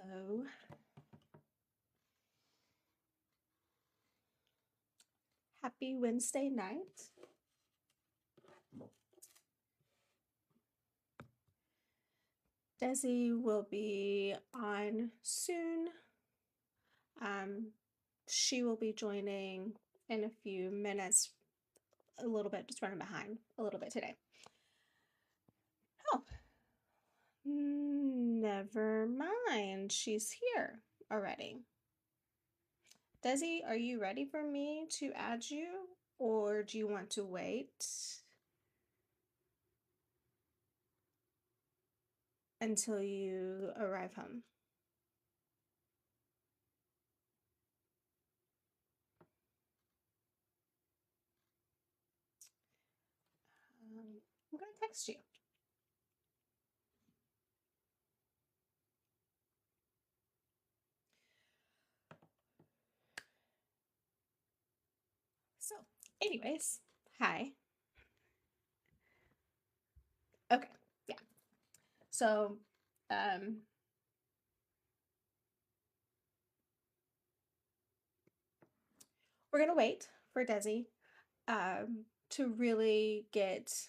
Hello. Happy Wednesday night. Desi will be on soon. She will be joining in a few minutes, a little bit, just running behind a little bit today. Oh, never mind. She's here already. Desi, are you ready for me to add you, or do you want to wait until you arrive home? I'm going to text you. So, anyways, hi. Okay, yeah. So, um, we're gonna wait for Desi to really get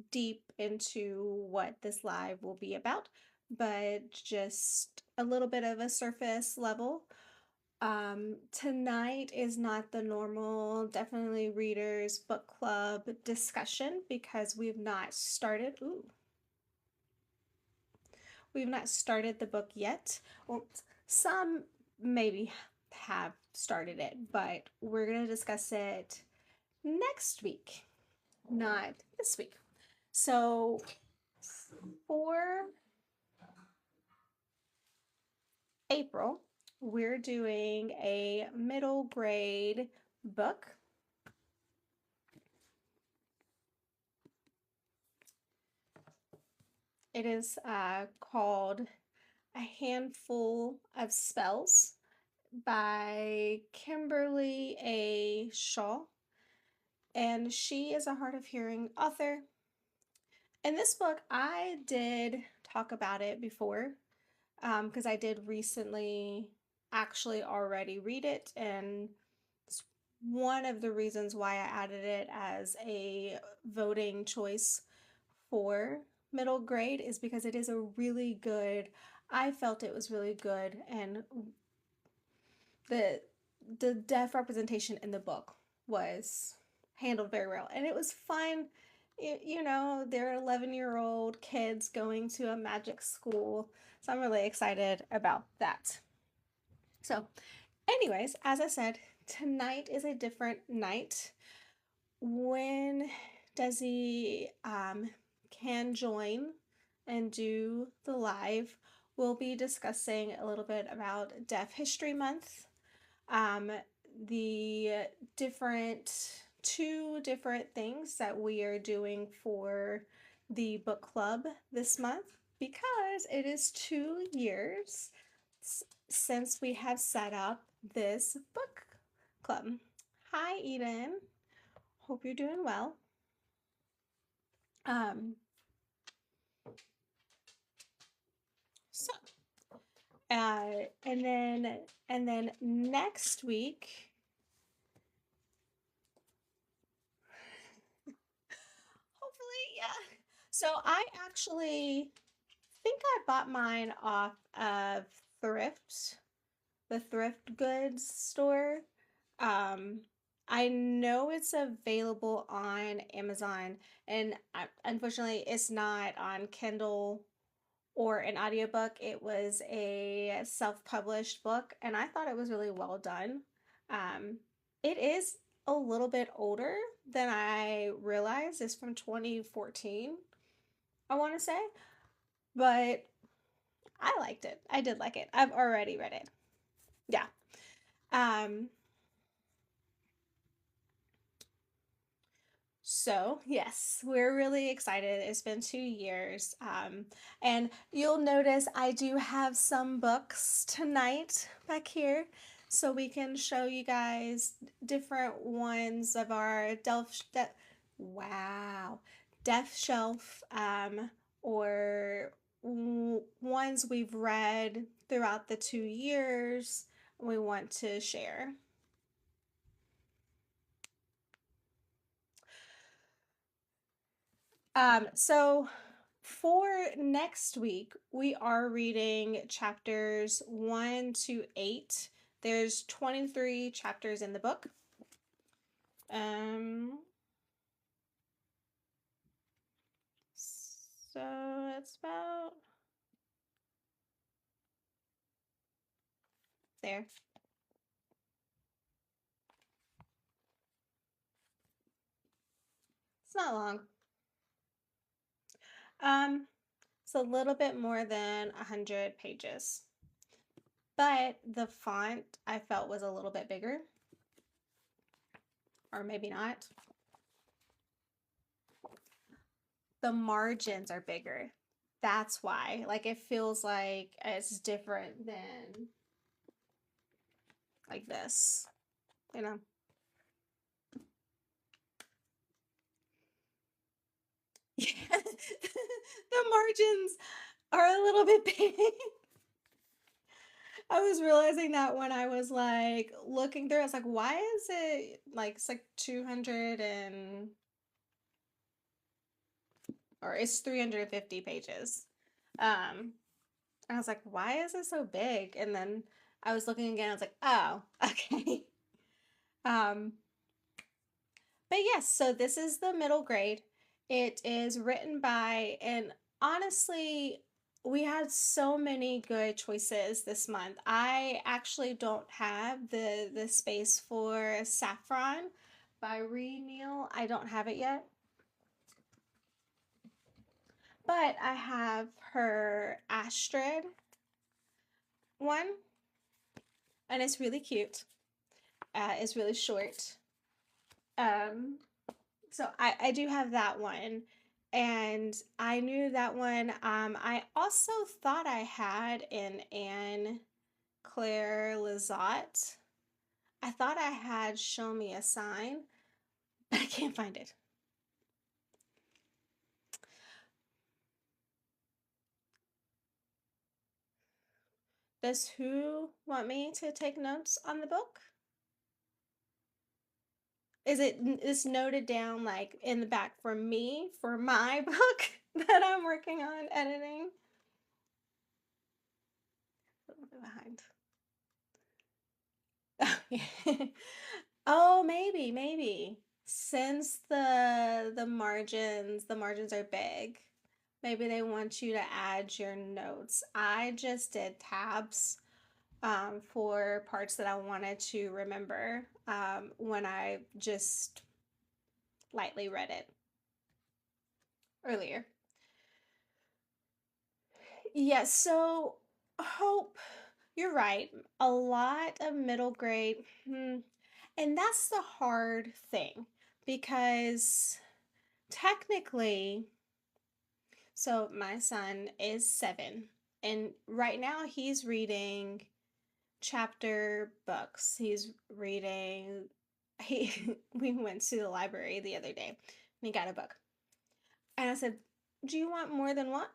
deep into what this live will be about, but just a little bit of a surface level. Tonight is not the normal Definitely Readers book club discussion because we've not started. Ooh, we've not started the book yet. Well, some maybe have started it, but we're going to discuss it next week, not this week. So for April, we're doing a middle grade book. It is called A Handful of Spells by Kimberly A. Shaw. And she is a hard of hearing author. In this book, I did talk about it before because I did recently actually already read it, and it's one of the reasons why I added it as a voting choice for middle grade is because it is a really good, I felt it was really good, and the the deaf representation in the book was handled very well, and it was fun. They're 11-year-old kids going to a magic school, so I'm really excited about that. So anyways, as I said, tonight is a different night. When Desi can join and do the live, we'll be discussing a little bit about Deaf History Month, the two different things that we are doing for the book club this month because it is 2 years since we have set up this book club. Hi, Eden. Hope you're doing well. Um, so, and then next week, hopefully, yeah. So I actually think I bought mine off of the thrift goods store. Um, I know it's available on Amazon, and unfortunately, it's not on Kindle or an audiobook. It was a self-published book, and I thought it was really well done. Um, it is a little bit older than I realized. It's from 2014, I want to say, but I liked it. I did like it. I've already read it. Yeah. Um, So, yes, we're really excited. It's been 2 years. And you'll notice I do have some books tonight back here. So we can show you guys different ones of our wow, Deaf Shelf, or ones we've read throughout the 2 years we want to share. So for next week, we are reading chapters 1 to 8. There's 23 chapters in the book. So it's about there. It's not long. It's a little bit more than 100 pages. But the font I felt was a little bit bigger. Or maybe not. The margins are bigger. That's why. Like, it feels like it's different than like this, you know? Yeah. The margins are a little bit big. I was realizing that when I was like looking through, I was like, why is it like it's like 200 and or it's 350 pages. I was like, why is it so big? And then I was looking again, I was like, oh, okay. Um, but yes, so this is the middle grade. It is written by, and honestly, we had so many good choices this month. I actually don't have the space for Saffron by Ree Neal. I don't have it yet. But I have her Astrid one, and it's really cute. It's really short. Um, so I do have that one, and I knew that one. I also thought I had an Anne Claire Lizotte. I thought I had Show Me a Sign, but I can't find it. Does who want me to take notes on the book? Is noted down like in the back for me for my book that I'm working on editing? A little bit behind. Oh, maybe. Since the margins are big, maybe they want you to add your notes. I just did tabs for parts that I wanted to remember when I just lightly read it earlier. Yes, so Hope, you're right. A lot of middle grade, and that's the hard thing because technically, so my son is 7, and right now he's reading chapter books. He's reading, we went to the library the other day and he got a book. And I said, "Do you want more than one?"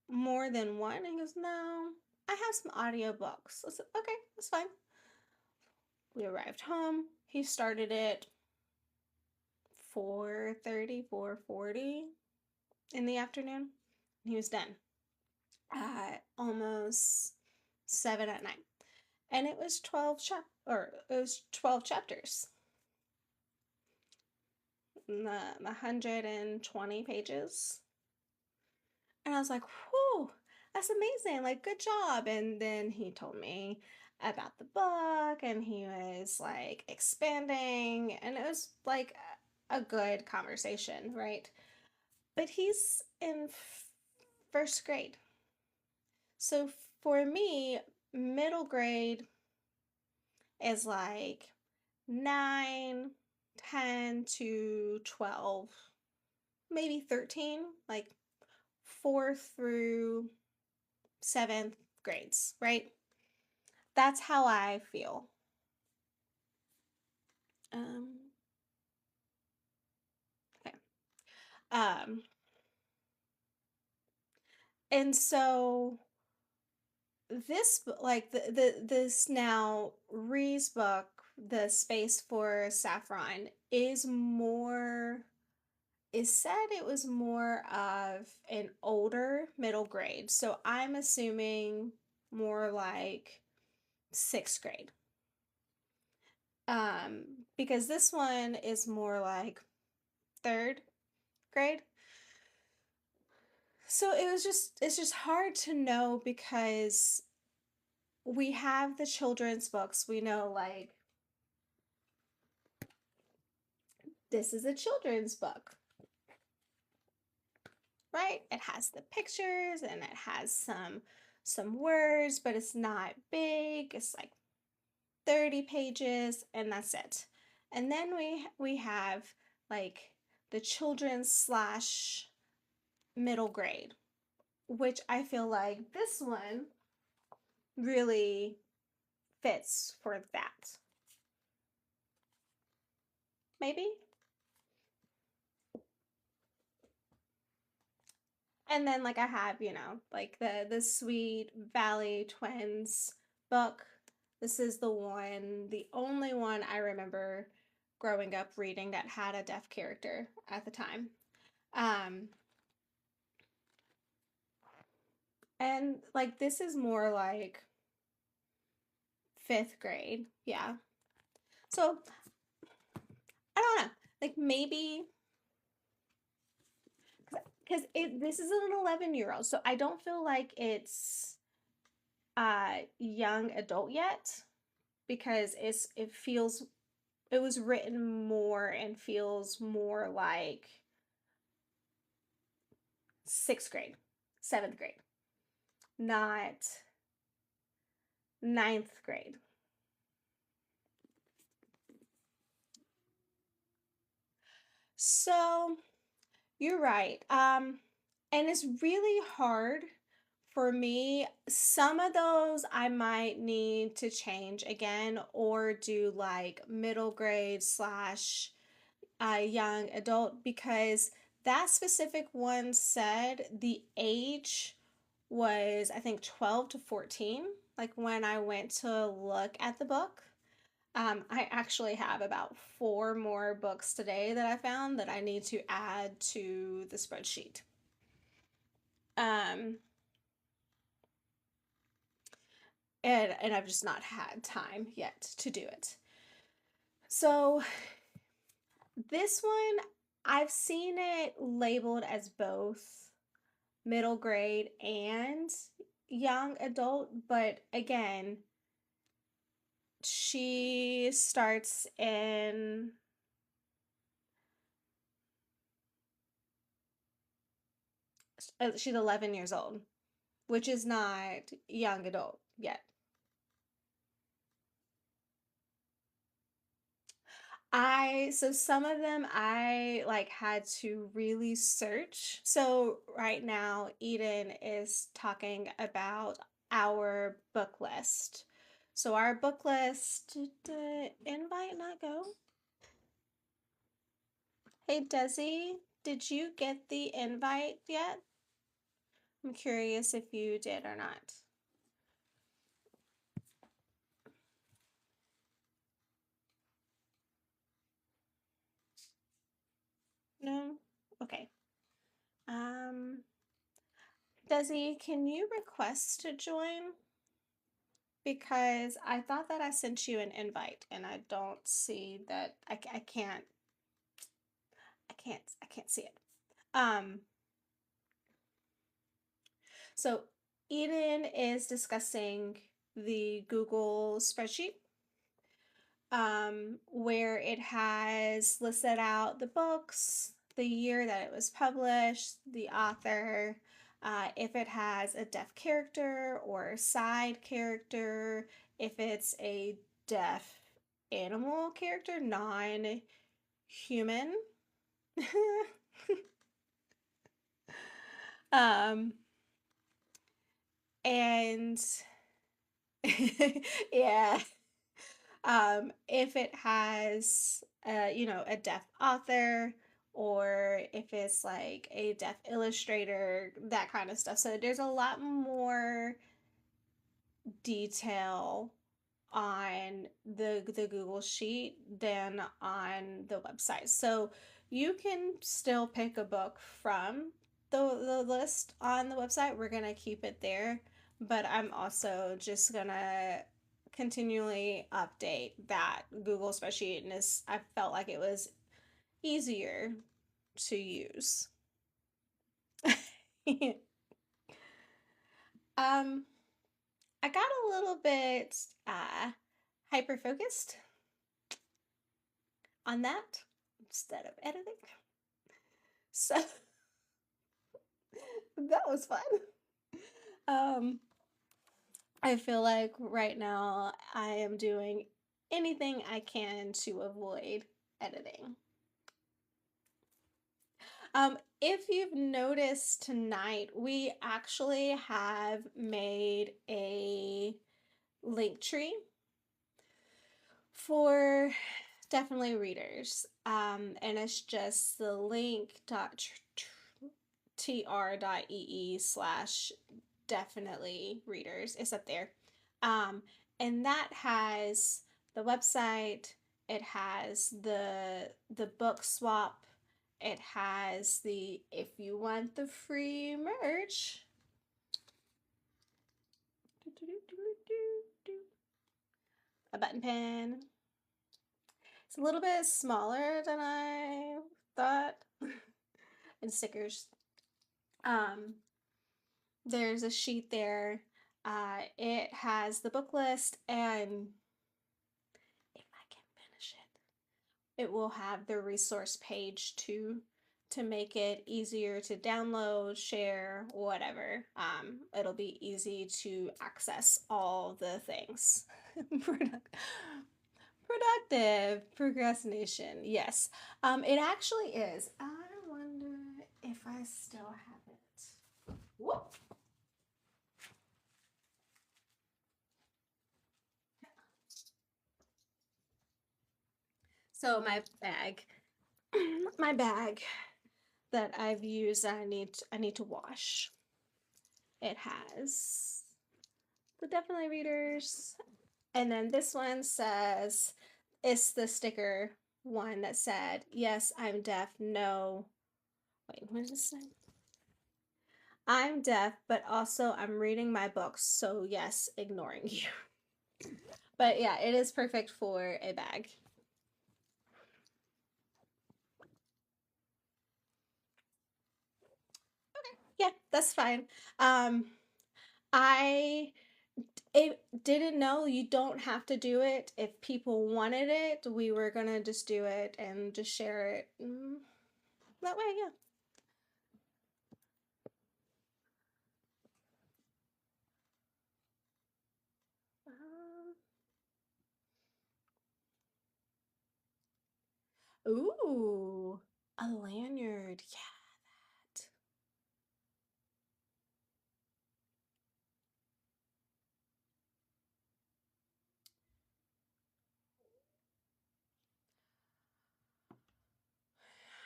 More than one? And he goes, "No, I have some audiobooks." I said, "Okay, that's fine." We arrived home. He started it 4:30, 4:40 in the afternoon. He was done at almost 7 at night. And it was 12 chapters. The 120 pages. And I was like, whew, that's amazing. Like, good job. And then he told me about the book and he was like expanding. And it was like a good conversation, right? But he's in first grade. So for me, middle grade is like 9, 10 to 12, maybe 13, like 4th through 7th grades, right? That's how I feel. Okay. Um, and so this like this now Ree's book, The Space for Saffron, is said it was more of an older middle grade. So I'm assuming more like sixth grade. Um, because this one is more like third grade. So it's just hard to know because we have the children's books. We know like this is a children's book, right? It has the pictures and it has some words, but it's not big. It's like 30 pages and that's it. And then we have like the children's slash middle grade, which I feel like this one really fits for that. Maybe? And then like I have, like the Sweet Valley Twins book. This is the only one I remember growing up reading that had a deaf character at the time. Um, and like this is more like fifth grade. Yeah. So I don't know. Like maybe because this is an 11-year-old, so I don't feel like it's young adult yet because it was written more and feels more like sixth grade, seventh grade, not ninth grade. So you're right. And it's really hard for me. Some of those I might need to change again or do like middle grade slash young adult because that specific one said the age was, I think, 12 to 14, like when I went to look at the book. I actually have about four more books today that I found that I need to add to the spreadsheet. Um, and I've just not had time yet to do it. So this one, I've seen it labeled as both middle grade and young adult, but again, she starts in she's 11 years old, which is not young adult yet. So some of them I like had to really search. So right now Eden is talking about our book list. So our book list, did the invite not go? Hey Desi, did you get the invite yet? I'm curious if you did or not. No? Okay. Um, Desi, can you request to join? Because I thought that I sent you an invite and I don't see that I can't see it. Um, so Eden is discussing the Google spreadsheet where it has listed out the books, the year that it was published, the author, if it has a deaf character or side character, if it's a deaf animal character, non human. um, and yeah, if it has, a deaf author or if it's like a deaf illustrator, that kind of stuff. So there's a lot more detail on the Google Sheet than on the website. So you can still pick a book from the list on the website. We're gonna keep it there, but I'm also just gonna continually update that Google spreadsheet, and I felt like it was easier to use. um, I got a little bit hyper focused on that instead of editing. So that was fun. Um, I feel like right now I am doing anything I can to avoid editing. If you've noticed tonight, we actually have made a link tree for Definitely Readers. And it's just the link.tr.ee/Definitely Readers. It's up there. And that has the website, it has the book swap, it has the if you want the free merch. A button pen. It's a little bit smaller than I thought. And stickers. Um, there's a sheet there. It has the book list, and if I can finish it will have the resource page too, to make it easier to download, share, whatever. It'll be easy to access all the things. Productive procrastination. Yes. It actually is. I wonder if I still have it. Whoop. So my bag that I've used, I need to wash. It has the Definitely Readers, and then this one says, it's the sticker one that said, yes, I'm deaf. No, wait, what does it say? I'm deaf, but also I'm reading my books, so yes, ignoring you. But yeah, it is perfect for a bag. Okay, yeah, that's fine. Um, I didn't know you don't have to do it. If people wanted it, we were gonna just do it and just share it that way, yeah. Ooh, a lanyard. Yeah, that.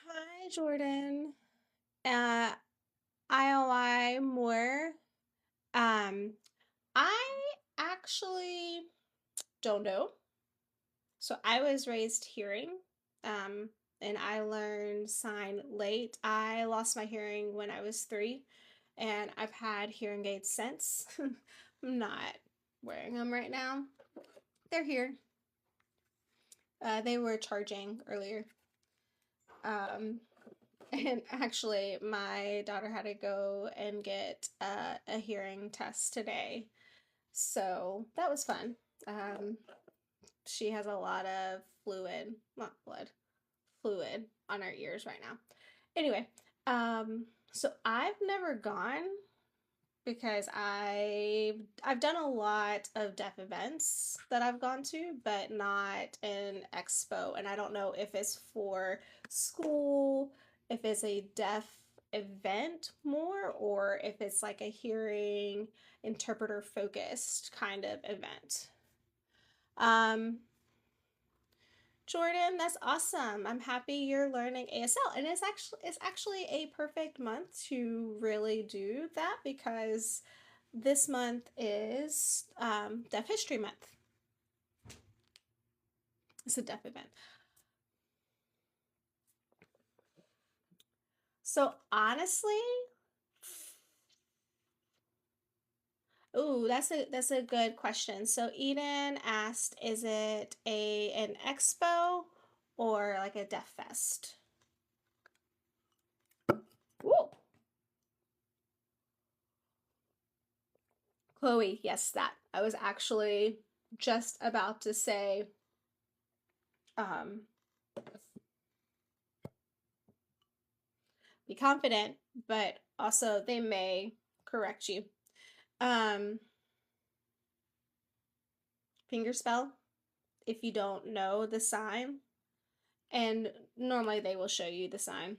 Hi, Jordan. Uh, IOI more. I actually don't know. So I was raised hearing, um, and I learned sign late. I lost my hearing when I was 3, and I've had hearing aids since. I'm not wearing them right now. They're here. They were charging earlier. Um, and actually, my daughter had to go and get a hearing test today. So that was fun. Um, she has a lot of fluid, not blood, fluid on her ears right now. Anyway, so I've never gone because I've done a lot of deaf events that I've gone to, but not an expo. And I don't know if it's for school, if it's a deaf event more, or if it's like a hearing interpreter focused kind of event. Um, Jordan, that's awesome. I'm happy you're learning ASL, and it's actually a perfect month to really do that because this month is Deaf History Month. It's a deaf event. So honestly, ooh, that's a good question. So Eden asked, is it an expo or like a deaf fest? Ooh. Chloe, yes, that. I was actually just about to say, um, be confident, but also they may correct you. Um, Fingerspell, if you don't know the sign, and normally they will show you the sign.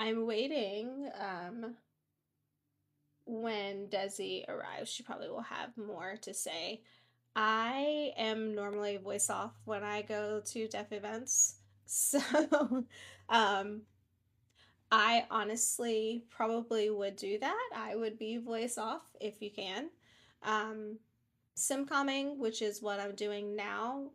I'm waiting. When Desi arrives, she probably will have more to say. I am normally voice off when I go to deaf events. So um, I honestly probably would do that. I would be voice off if you can. Um, Simcomming, which is what I'm doing now,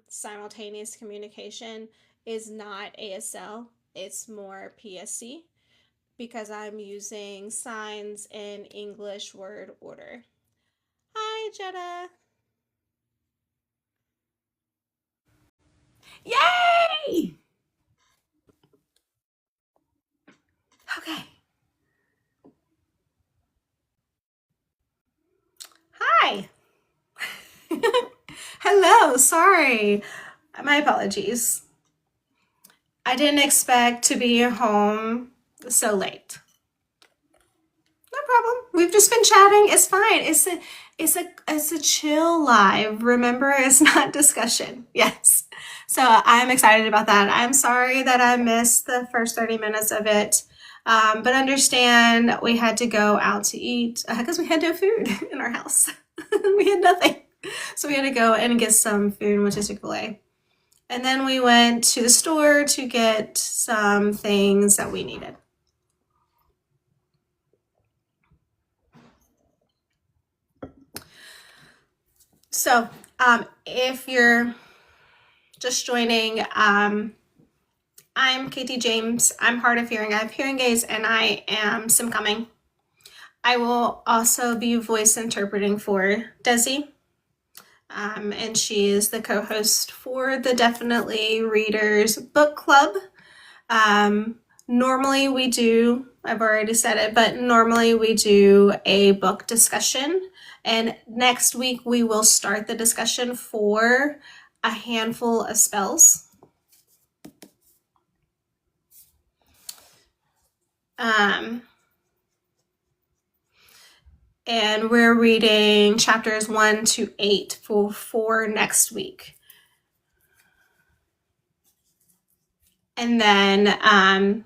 simultaneous communication is not ASL, it's more PSC because I'm using signs in English word order. Hi, Jetta. Yay! Okay. Hi. Hello. Sorry. My apologies. I didn't expect to be home so late. No problem. We've just been chatting. It's fine. It's a chill live. Remember, it's not discussion. Yes. So I'm excited about that. I'm sorry that I missed the first 30 minutes of it. But understand we had to go out to eat because we had no food in our house. We had nothing. So we had to go and get some food, which is Chick-fil-A. And then we went to the store to get some things that we needed. So if you're just joining, I'm Katie James. I'm hard of hearing. I have hearing aids and I am simcoming. I will also be voice interpreting for Desi. And she is the co-host for the Definitely Readers book club. Normally we do, I've already said it, but normally we do a book discussion. And next week we will start the discussion for A Handful of Spells. And we're reading chapters 1 to 8 for next week. And then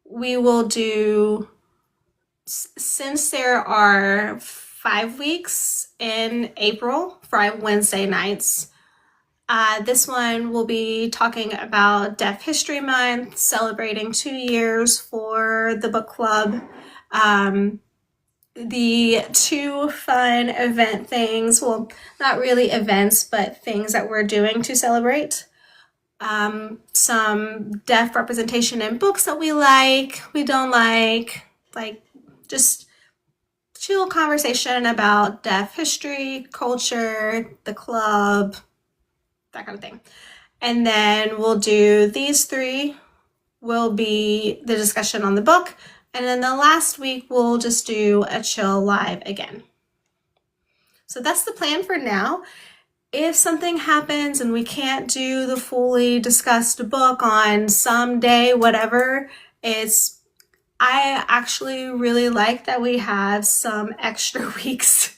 we will do, since there are 5 weeks in April, 5 Wednesday nights, this one will be talking about Deaf History Month, celebrating 2 years for the book club. The 2 fun event things, well, not really events, but things that we're doing to celebrate. Some deaf representation in books that we don't like just chill conversation about deaf history, culture, the club, that kind of thing. And then we'll do these 3 will be the discussion on the book. And then the last week, we'll just do a chill live again. So that's the plan for now. If something happens and we can't do the fully discussed book on some day, whatever, I actually really like that we have some extra weeks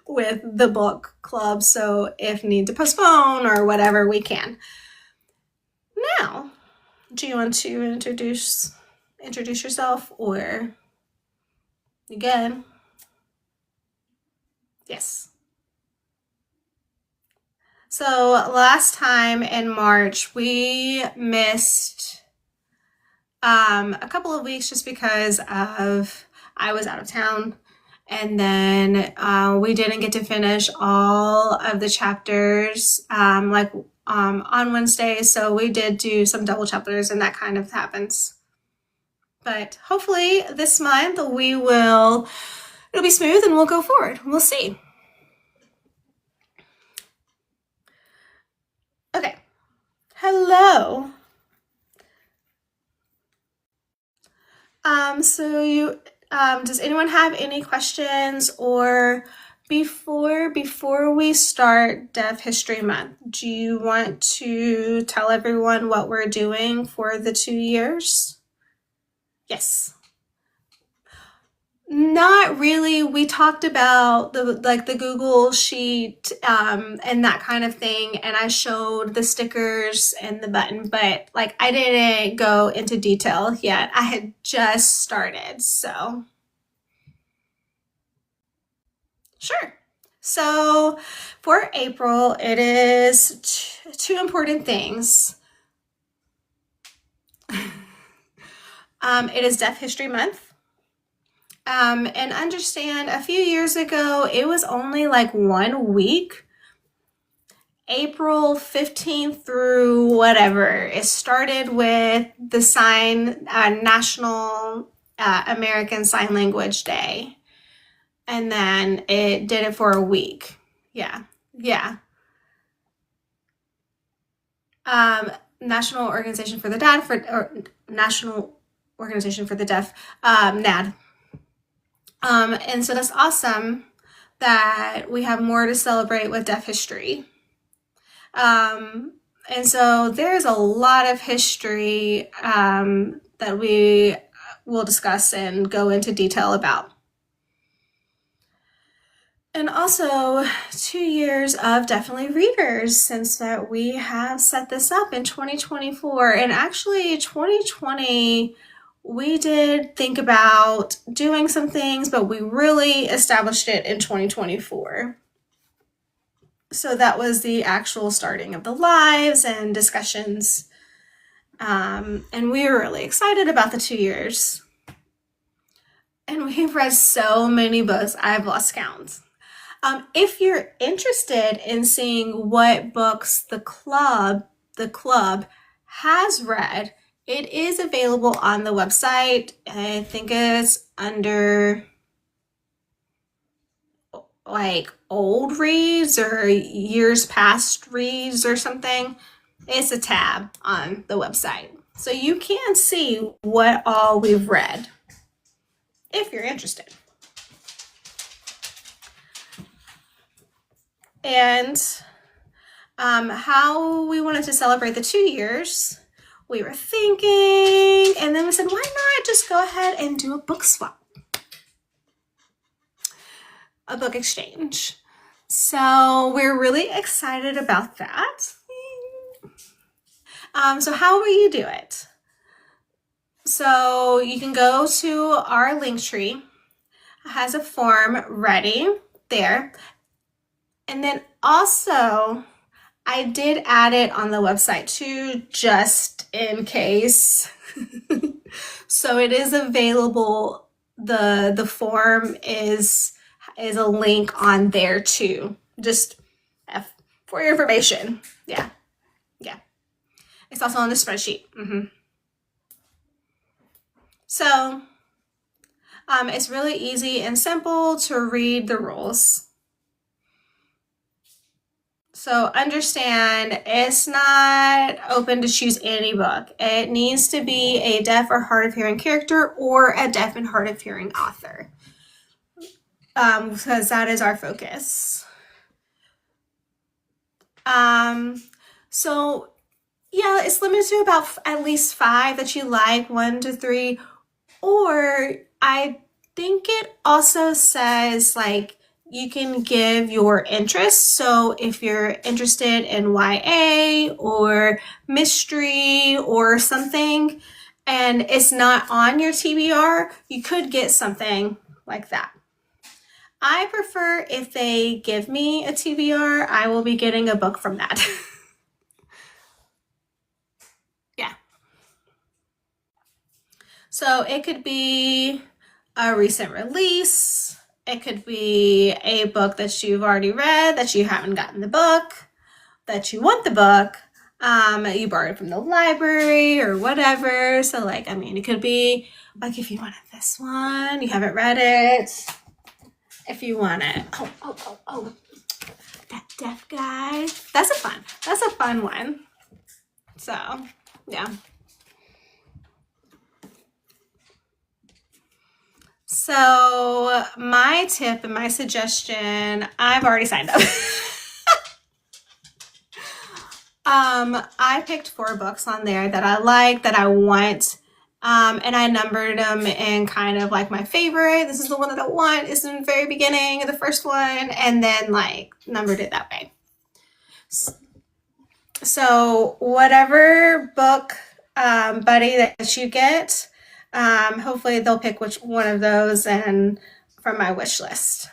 with the book club. So if need to postpone or whatever, we can. Now, do you want to introduce yourself or you good? Yes. So last time in March, we missed a couple of weeks just because of I was out of town. And then we didn't get to finish all of the chapters on Wednesday. So we did do some double chapters, and that kind of happens. But hopefully this month it'll be smooth and we'll go forward. We'll see. Okay. Hello. Does anyone have any questions, or before we start Deaf History Month, do you want to tell everyone what we're doing for the 2 years? Yes. Not really. We talked about the Google sheet and that kind of thing, and I showed the stickers and the button, but I didn't go into detail yet. I had just started, so sure. So for April, it is two important things. It is Deaf History Month. And understand, a few years ago, it was only 1 week, April 15th through whatever. It started with the National American Sign Language Day. And then it did it for a week. Yeah. National Organization for the Deaf, National Organization for the Deaf, NAD. And so that's awesome that we have more to celebrate with Deaf history. And so there's a lot of history that we will discuss and go into detail about. And also 2 years of Definitely Readers, since that we have set this up in 2024. And actually 2020, we did think about doing some things, but we really established it in 2024. So that was the actual starting of the lives and discussions. And we were really excited about the 2 years. And we've read so many books, I've lost count. If you're interested in seeing what books the club has read, it is available on the website. I think it's under old reads or years past reads or something. It's a tab on the website. So you can see what all we've read if you're interested. And how we wanted to celebrate the 2 years, we were thinking, and then we said, why not just go ahead and do a book swap, a book exchange. So we're really excited about that. So how will you do it? So you can go to our link tree. It has a form ready there. And then also, I did add it on the website too, just in case. So it is available. The form is a link on there too, just for your information. Yeah. It's also on the spreadsheet. So it's really easy and simple to read the rules. So understand, it's not open to choose any book. It needs to be a deaf or hard of hearing character or a deaf and hard of hearing author, because that is our focus. So yeah, it's limited to about at least 5 that you like, 1 to 3, or I think it also says you can give your interests. So if you're interested in YA or mystery or something, and it's not on your TBR, you could get something like that. I prefer if they give me a TBR, I will be getting a book from that. Yeah. So it could be a recent release. It could be a book that you've already read, that you haven't gotten the book, that you want the book. You borrowed from the library or whatever. So like, I mean, it could be like if you wanted this one, you haven't read it. If you want it, oh, that deaf guy. That's a fun one. So, yeah. So my tip and my suggestion, I've already signed up. I picked 4 books on there that I like, that I want, and I numbered them in kind of like my favorite. This is the one that I want. It's in the very beginning of the first one, and then like numbered it that way. So whatever book buddy that you get, hopefully they'll pick which one of those and from my wish list.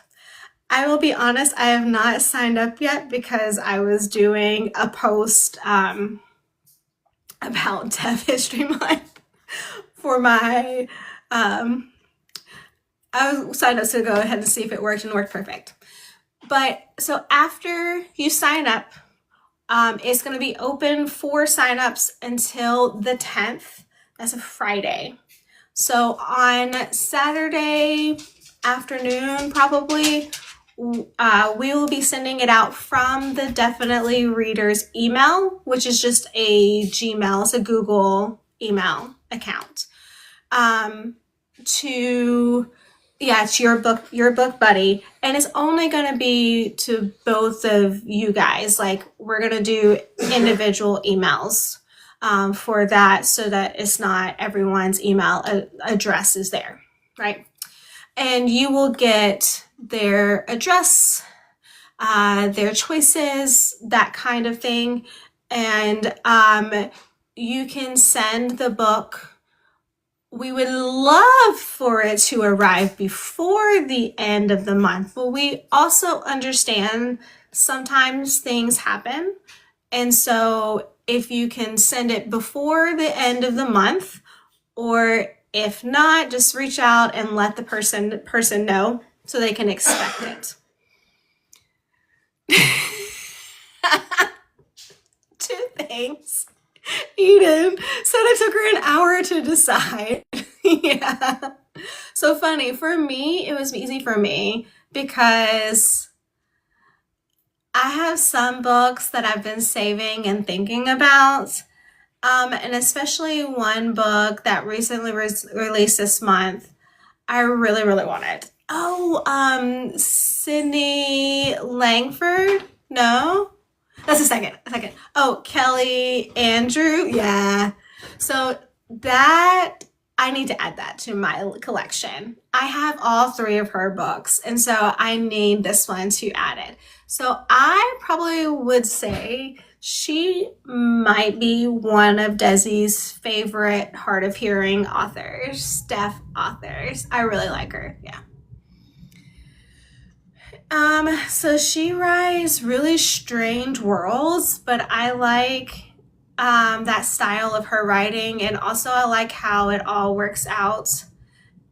I will be honest, I have not signed up yet because I was doing a post about Deaf History Month for my, I was signed up to go ahead and see if it worked, and worked perfect. But so after you sign up, it's going to be open for signups until the 10th. That's a Friday. So on Saturday afternoon, probably, we will be sending it out from the Definitely Readers email, which is just a Gmail, it's a Google email account, to it's your book buddy, and it's only going to be to both of you guys. Like, we're going to do individual emails for that, so that it's not everyone's email address is there, right? And you will get their address, their choices, that kind of thing. And you can send the book. We would love for it to arrive before the end of the month, but we also understand sometimes things happen. And so if you can send it before the end of the month, or if not, just reach out and let the person know so they can expect it. 2 things. Eden said it took her an hour to decide. Yeah. So funny. For me, it was easy for me because I have some books that I've been saving and thinking about. And especially one book that recently released this month, I really, really wanted. Oh, Sydney Langford? No? That's a second. Oh, Kelly Andrew? Yeah. So that, I need to add that to my collection. I have all 3 of her books, and so I need this one to add it. So I probably would say she might be one of Desi's favorite hard of hearing authors, deaf authors. I really like her, yeah. So she writes really strange worlds, but I like that style of her writing, and also I like how it all works out.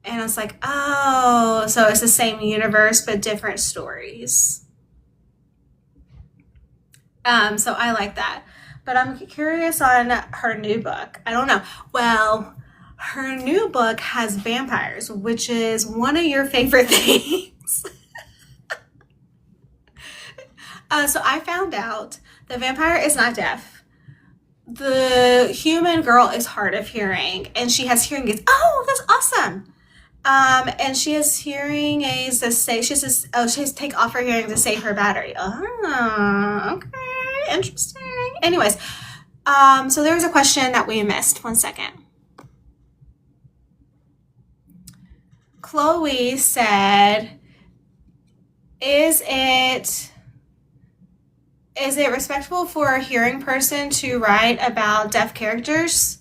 And I was like, oh, so it's the same universe but different stories. So I like that. But I'm curious on her new book. I don't know. Well, her new book has vampires, which is one of your favorite things. So I found out the vampire is not deaf. The human girl is hard of hearing, and she has hearing aids. Oh, that's awesome. And she has hearing aids to say, she has to take off her hearing to save her battery. Oh, okay, interesting. Anyways, so there was a question that we missed. 1 second. Chloe said, is it respectful for a hearing person to write about deaf characters?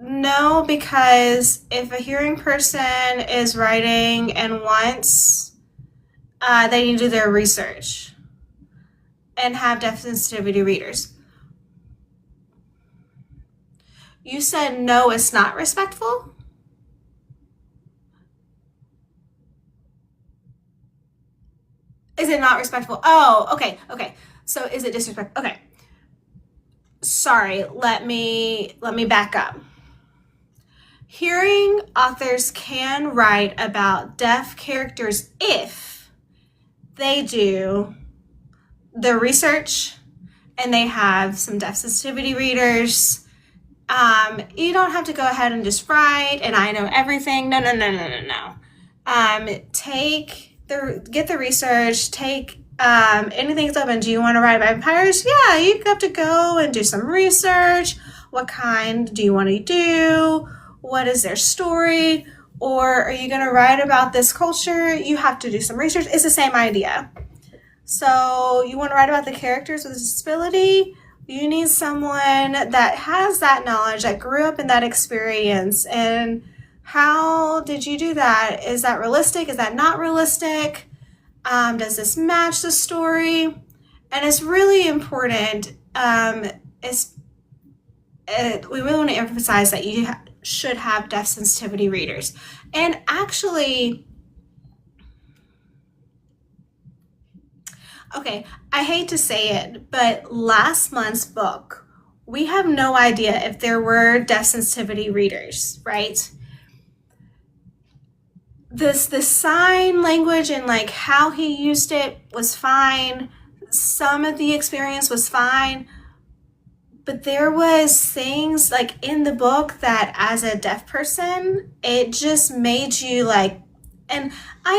No, because if a hearing person is writing and wants they need to do their research and have deaf sensitivity readers. You said no, it's not respectful? Is it not respectful? Oh, okay. So is it disrespectful? Okay. Sorry, let me back up. Hearing authors can write about deaf characters if they do the research and they have some deaf sensitivity readers. You don't have to go ahead and just write and I know everything. No. Get the research, take anything's open. Do you want to write about vampires? Yeah, you have to go and do some research. What kind do you want to do? What is their story? Or are you going to write about this culture? You have to do some research. It's the same idea. So you want to write about the characters with a disability? You need someone that has that knowledge, that grew up in that experience. And how did you do that? Is that realistic? Is that not realistic? Does this match the story? And it's really important. We really want to emphasize that you should have deaf sensitivity readers. And actually, okay, I hate to say it, but last month's book, we have no idea if there were deaf sensitivity readers, right? The sign language and like how he used it was fine. Some of the experience was fine. But there was things like in the book that as a deaf person, it just made you like, and I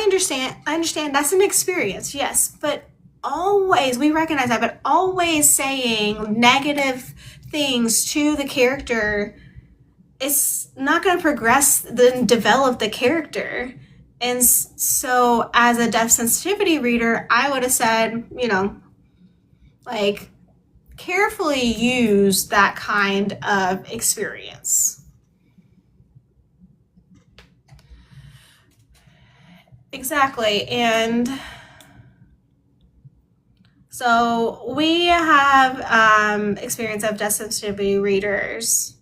understand that's an experience, yes, but always, we recognize that, but always saying negative things to the character, it's not going to progress and develop the character. And so as a deaf sensitivity reader, I would have said, like, carefully use that kind of experience. Exactly. And so we have experience of deaf sensitivity readers.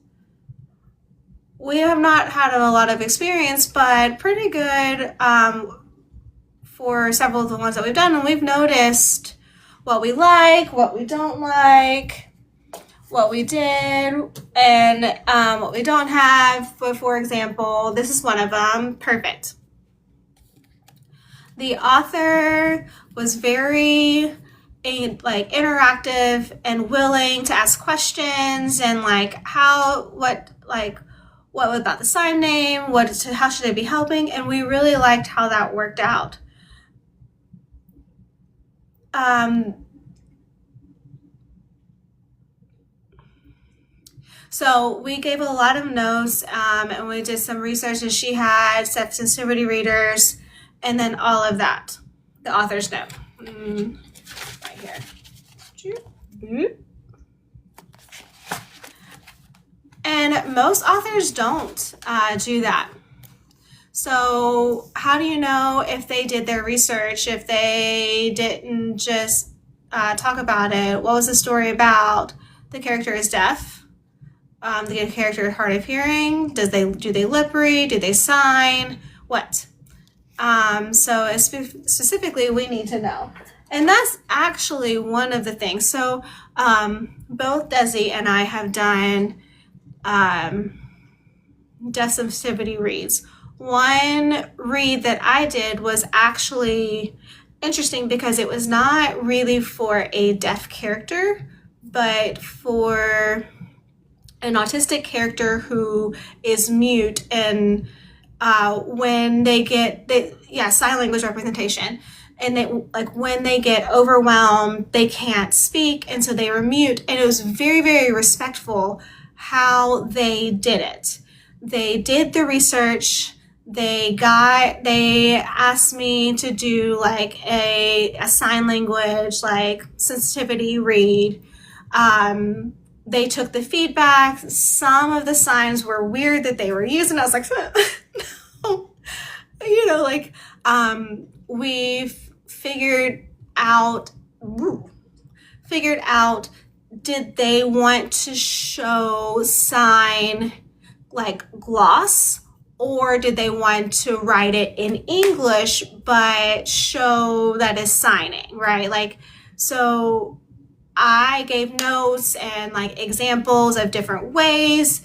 We have not had a lot of experience, but pretty good for several of the ones that we've done. And we've noticed what we like, what we don't like, what we did, and what we don't have. But for example, this is one of them. Perfect. The author was very interactive and willing to ask questions and what about the sign name? How should they be helping? And we really liked how that worked out. So we gave a lot of notes and we did some research, and she had deaf sensitivity readers and then all of that. The author's note. Right here. And most authors don't do that. So how do you know if they did their research, if they didn't just talk about it? What was the story about? The character is deaf. The character is hard of hearing. Do they lip read? Do they sign? What? So specifically, we need to know. And that's actually one of the things. So both Desi and I have done deaf sensitivity reads. One read that I did was actually interesting because it was not really for a deaf character, but for an autistic character who is mute, and when they get sign language representation, and when they get overwhelmed, they can't speak, and so they were mute. And it was very, very respectful how they did it. They did the research. They asked me to do like a sign language sensitivity read. They took the feedback. Some of the signs were weird that they were using. I was like, no. We figured out did they want to show sign like gloss, or did they want to write it in English but show that it's signing, right? Like, so I gave notes and like examples of different ways.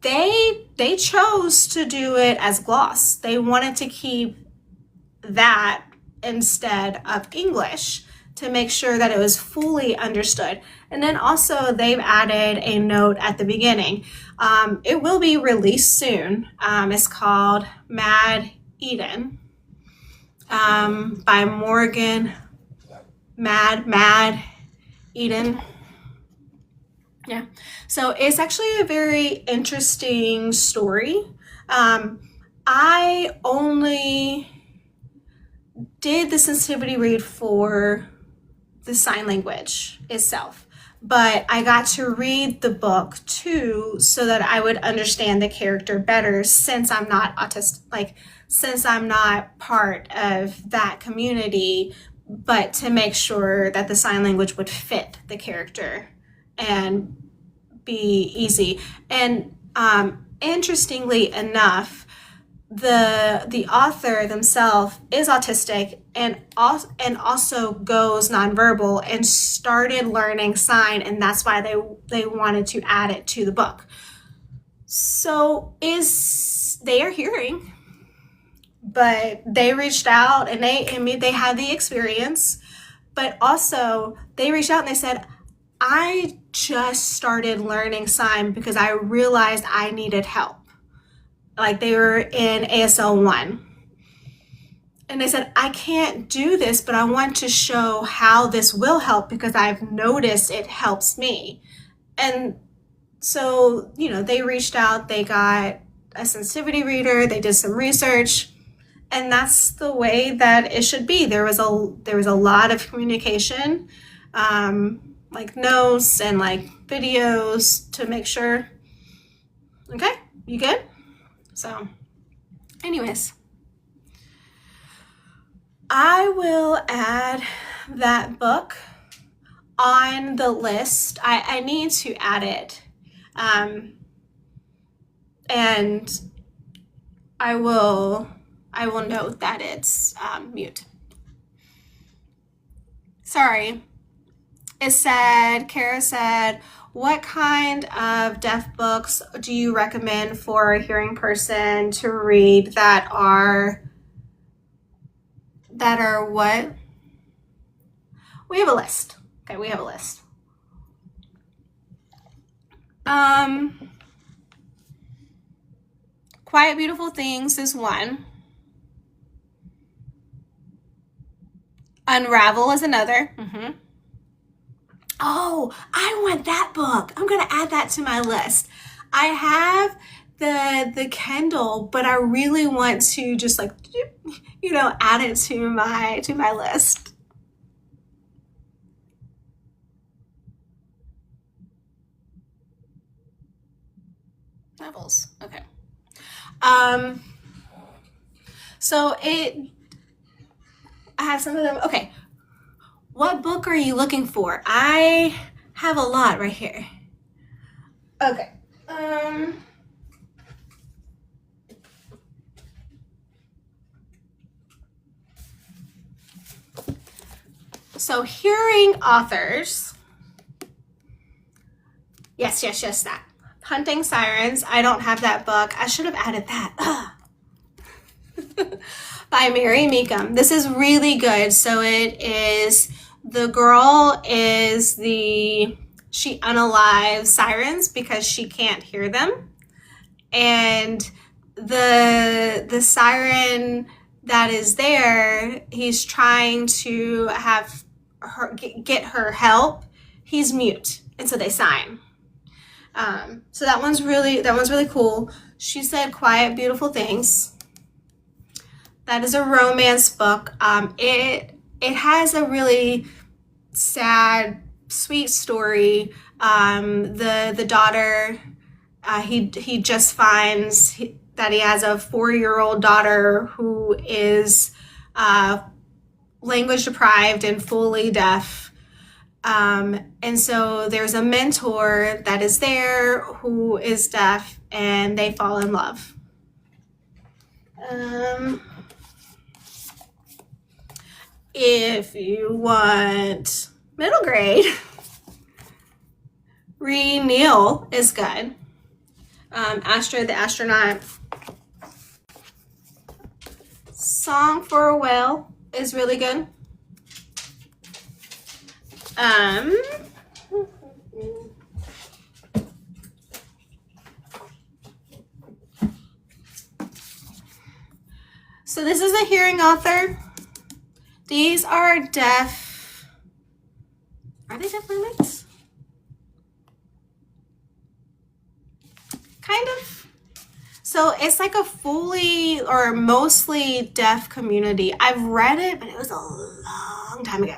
They chose to do it as gloss. They wanted to keep that instead of English to make sure that it was fully understood. And then also they've added a note at the beginning. It will be released soon. It's called Mad Eden by Morgan. Mad Eden. Yeah. So it's actually a very interesting story. I only did the sensitivity read for the sign language itself, but I got to read the book too so that I would understand the character better, since I'm not autistic, like since I'm not part of that community, but to make sure that the sign language would fit the character and be easy. And interestingly enough, the author themselves is autistic and also goes nonverbal and started learning sign, and that's why they wanted to add it to the book. So they are hearing, but they reached out and they had the experience, but also they reached out and they said, I just started learning sign because I realized I needed help. Like, they were in ASL 1. And they said, I can't do this, but I want to show how this will help because I've noticed it helps me. And so, they reached out, they got a sensitivity reader, they did some research, and that's the way that it should be. There was a lot of communication, like notes and like videos to make sure. Okay, you good? So anyways, I will add that book on the list. I need to add it. And I will note that it's mute. Sorry. Kara said, what kind of deaf books do you recommend for a hearing person to read that are what? We have a list. Okay, we have a list. Quiet Beautiful Things is one. Unravel is another. Mm-hmm. Oh, I want that book. I'm going to add that to my list. I have the Kindle, but I really want to just like, add it to my list. Novels. Okay. So I have some of them. Okay. What book are you looking for? I have a lot right here. Okay. So hearing authors. Yes, that. Hunting Sirens. I don't have that book. I should have added that. By Mary Meekum. This is really good. So it is, the girl is she unalives sirens because she can't hear them. And the siren that is there, he's trying to have her get her help. He's mute, and so they sign. So that one's really cool. She said Quiet Beautiful Things. That is a romance book. It has a really sad, sweet story. The daughter, he just finds that he has a 4-year-old daughter who is language deprived and fully deaf. And so there's a mentor that is there who is deaf, and they fall in love. If you want middle grade, read Neil is good. Astro the Astronaut. Song for a Whale is really good. So this is a hearing author. These are deaf. Are they deaf roommates? Kind of. So it's like a fully or mostly deaf community. I've read it, but it was a long time ago.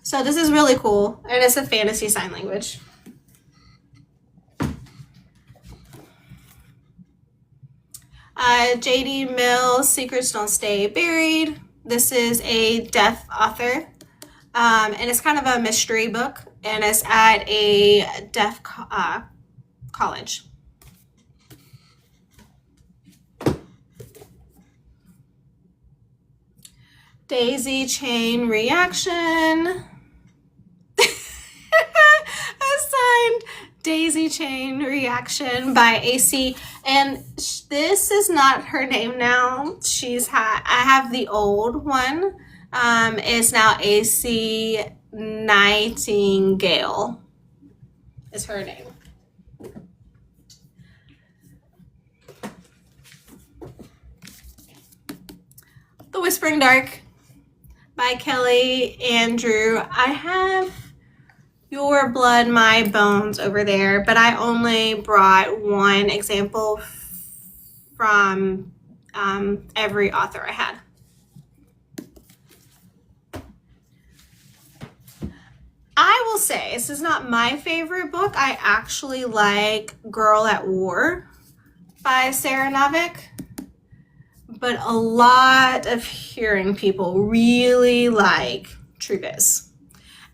So this is really cool, and it's a fantasy sign language. J.D. Mills, Secrets Don't Stay Buried. This is a deaf author, and it's kind of a mystery book, and it's at a deaf college. Daisy Chain Reaction. Assigned Daisy Chain Reaction by AC, and this is not her name now. I have the old one. It's now AC Nightingale is her name. The Whispering Dark by Kelly Andrew. I have Your Blood, My Bones over there, but I only brought one example from every author I had. I will say, this is not my favorite book. I actually like Girl at War by Sarah Novick, but a lot of hearing people really like True Biz.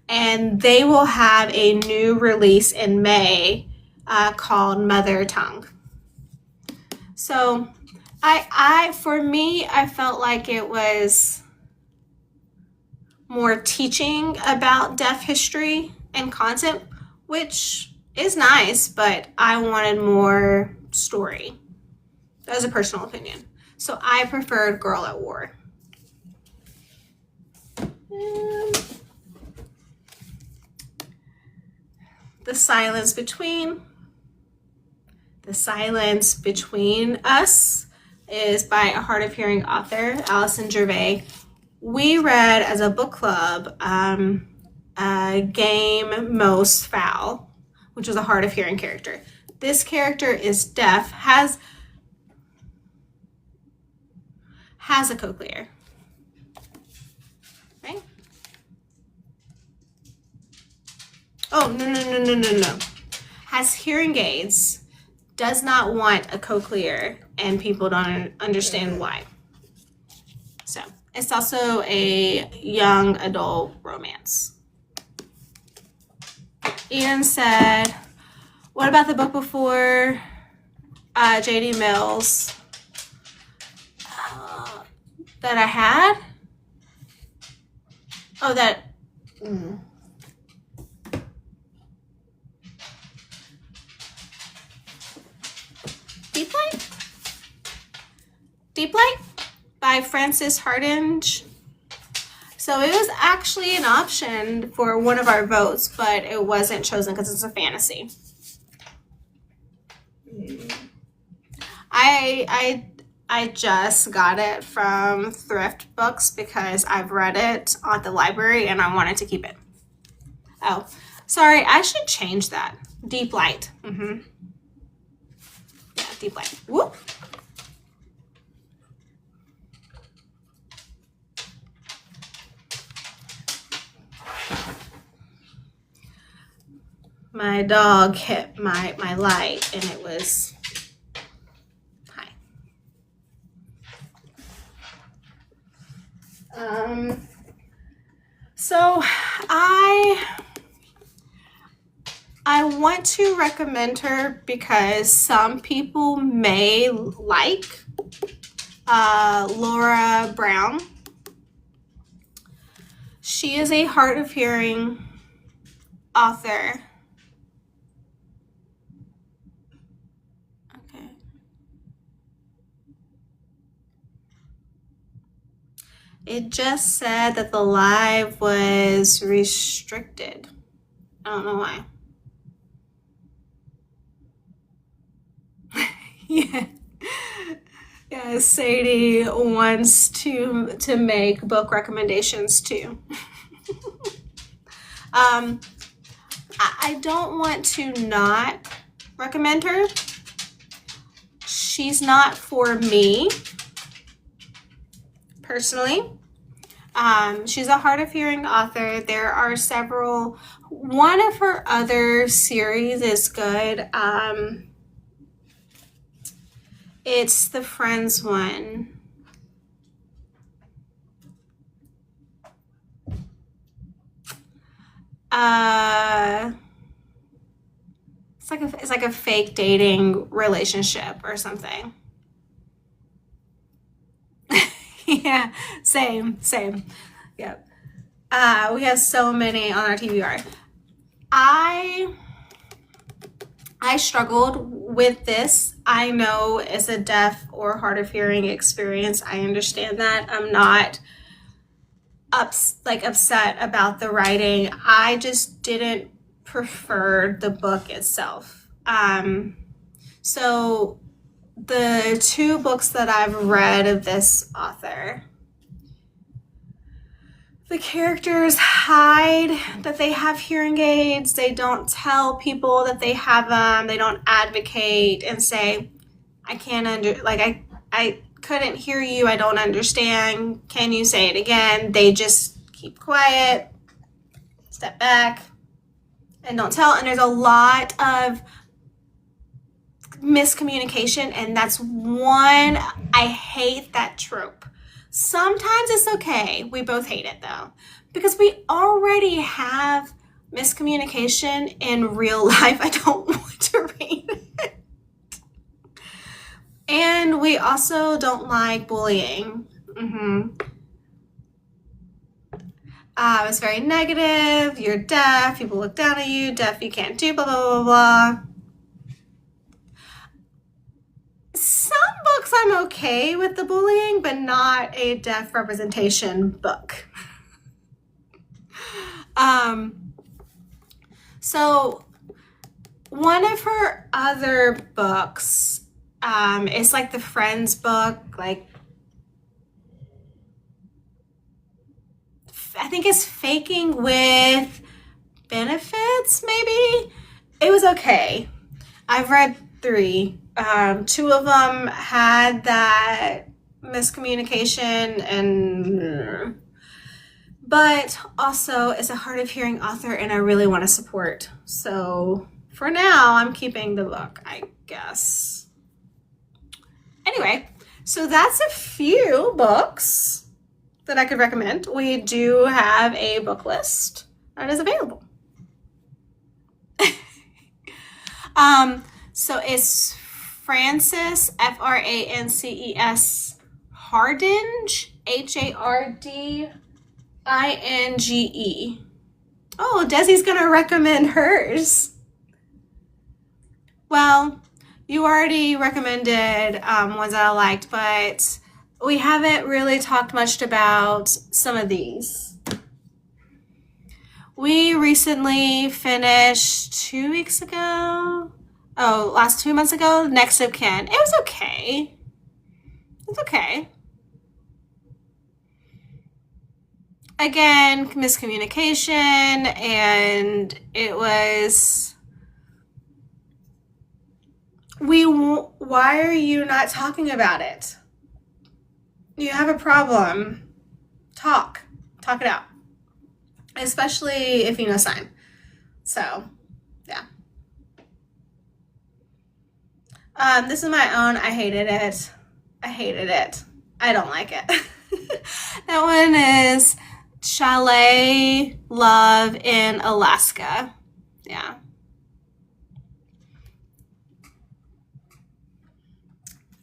And they will have a new release in May called Mother Tongue. So for me, I felt like it was more teaching about deaf history and content, which is nice, but I wanted more story. That was a personal opinion. So I preferred Girl at War. The Silence Between. The Silence Between Us is by a hard of hearing author, Allison Gervais. We read as a book club Game Most Foul, which was a hard of hearing character. This character is deaf, has a cochlear. Right? Oh, no. Has hearing aids, does not want a cochlear, and people don't understand why. So, it's also a young adult romance. Ian said, what about the book before J.D. Mills that I had? Oh, that... Deep Light by Frances Hardinge. So it was actually an option for one of our votes, but it wasn't chosen because it's a fantasy. I just got it from Thrift Books because I've read it at the library and I wanted to keep it. Oh, sorry, I should change that. Deep Light. Yeah, Deep Light. Whoop. My dog hit my light and it was, hi. So I want to recommend her because some people may like Laura Brown. She is a hard of hearing author. Okay. It just said that the live was restricted. I don't know why. Yeah. Yeah, Sadie wants to make book recommendations too. I don't want to not recommend her. She's not for me personally. She's a hard of hearing author. There are several. One of her other series is good. It's the Friends one. It's like a fake dating relationship or something. Yeah, same. Yep. We have so many on our TBR. I struggled with this. I know it's a deaf or hard of hearing experience. I understand that. I'm not upset about the writing. I just didn't prefer the book itself. So the two books that I've read of this author, the characters hide that they have hearing aids. They don't tell people that they have them. They don't advocate and say, I can't I couldn't hear you. I don't understand. Can you say it again? They just keep quiet, step back, and don't tell. And there's a lot of miscommunication, and that's one. I hate that trope. Sometimes it's okay. We both hate it though, because we already have miscommunication in real life. I don't want to read it. And we also don't like bullying. It's very negative. You're deaf. People look down at you. Deaf, you can't do blah, blah, blah, blah. Some books I'm okay with the bullying, but not a deaf representation book. So one of her other books is like the Friends book, like I think it's Faking with Benefits, maybe. It was okay. I've read 3. 2 of them had that miscommunication, but also is a hard of hearing author and I really want to support. So for now, I'm keeping the book, I guess. Anyway, so that's a few books that I could recommend. We do have a book list that is available. So it's Frances, Frances Hardinge, Hardinge. Oh, Desi's gonna recommend hers. Well, you already recommended ones that I liked, but we haven't really talked much about some of these. We recently finished 2 weeks ago. Last 2 months ago, Next of Kin. It was okay. It's okay. Again, miscommunication, and it was. Why are you not talking about it? You have a problem. Talk it out. Especially if you know sign. So, yeah. This is my own. I hated it. I don't like it. That one is Chalet Love in Alaska. Yeah.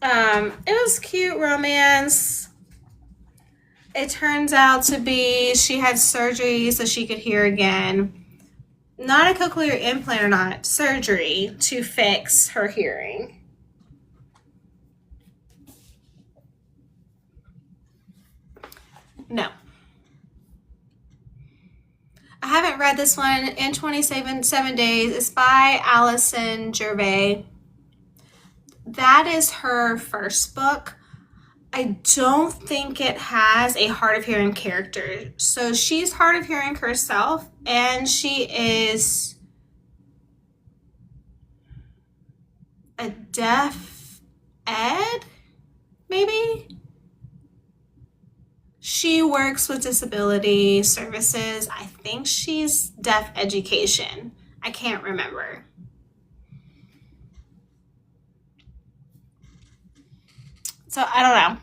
It was cute romance. It turns out to be she had surgery so she could hear again. Not a cochlear implant or not, surgery to fix her hearing. No. I haven't read this one. In 27 Days. It's by Allison Gervais. That is her first book. I don't think it has a hard of hearing character. So she's hard of hearing herself, and she is a deaf ed, maybe? She works with disability services. I think she's deaf education. I can't remember. So I don't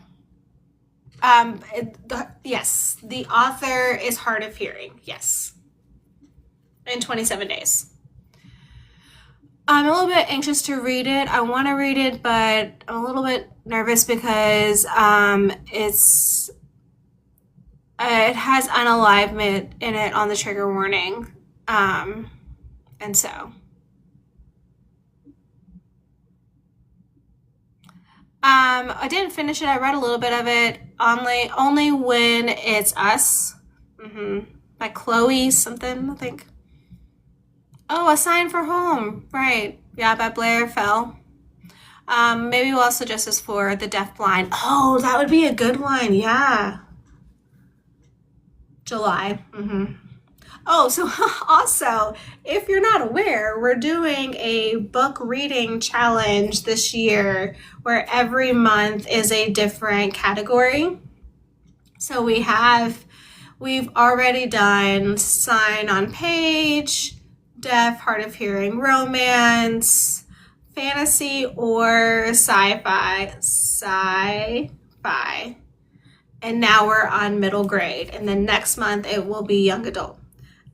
know. Yes, the author is hard of hearing. Yes. In 27 Days. I'm a little bit anxious to read it. I want to read it, but I'm a little bit nervous because it has unalivement in it on the trigger warning. And so I didn't finish it. I read a little bit of it. Only When It's Us. By Chloe something, I think. Oh, A Sign for Home. Right. Yeah, by Blair Fell. Maybe we'll also suggest this for The Deafblind. Oh, that would be a good one. Yeah. July. Oh, so also, if you're not aware, we're doing a book reading challenge this year where every month is a different category. So we've already done Sign on Page, Deaf, Hard of Hearing romance, fantasy or sci-fi. And now we're on middle grade. And then next month it will be young adult.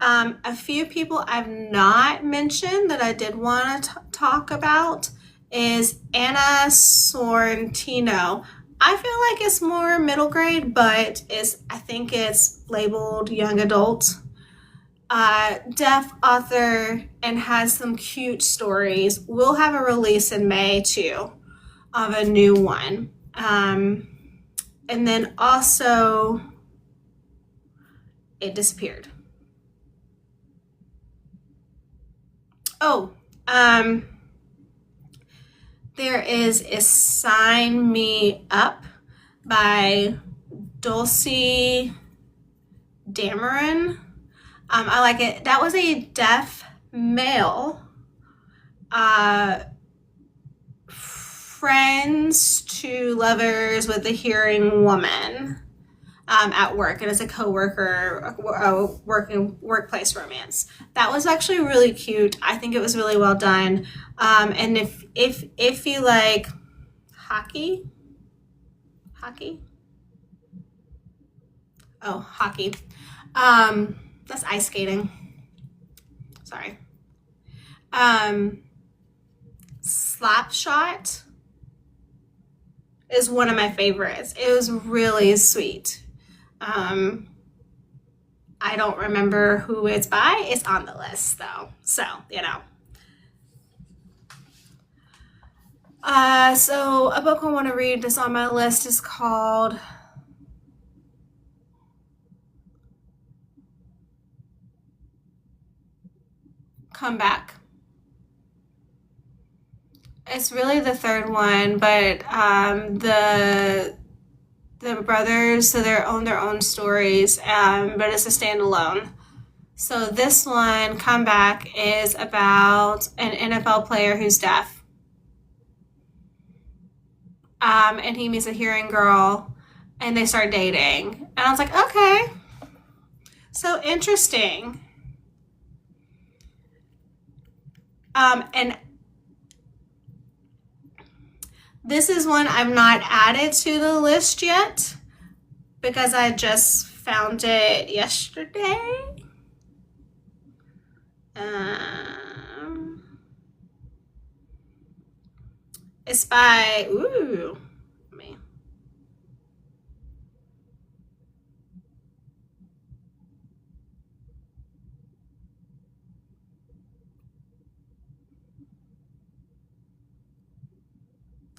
A few people I've not mentioned that I did want to talk about is Anna Sorrentino. I feel like it's more middle grade, but I think it's labeled young adult. Deaf author and has some cute stories. We'll have a release in May too of a new one. And then also It Disappeared. Oh, there is a Sign Me Up by Dulcie Dameron. I like it. That was a deaf male friends to lovers with a hearing woman at work, and it's a co-worker workplace romance. That was actually really cute. I think it was really well done. And if you like hockey. Oh, hockey. That's ice skating. Sorry. Slapshot is one of my favorites. It was really sweet. I don't remember who it's by. It's on the list though. So, so a book I want to read that's on my list is called Come Back. It's really the third one, but the brothers, so they own their own stories, but it's a standalone. So this one, Come Back, is about an NFL player who's deaf. And he meets a hearing girl, and they start dating. And I was like, okay, so interesting. And this is one I've not added to the list yet, because I just found it yesterday. It's by, ooh, let me.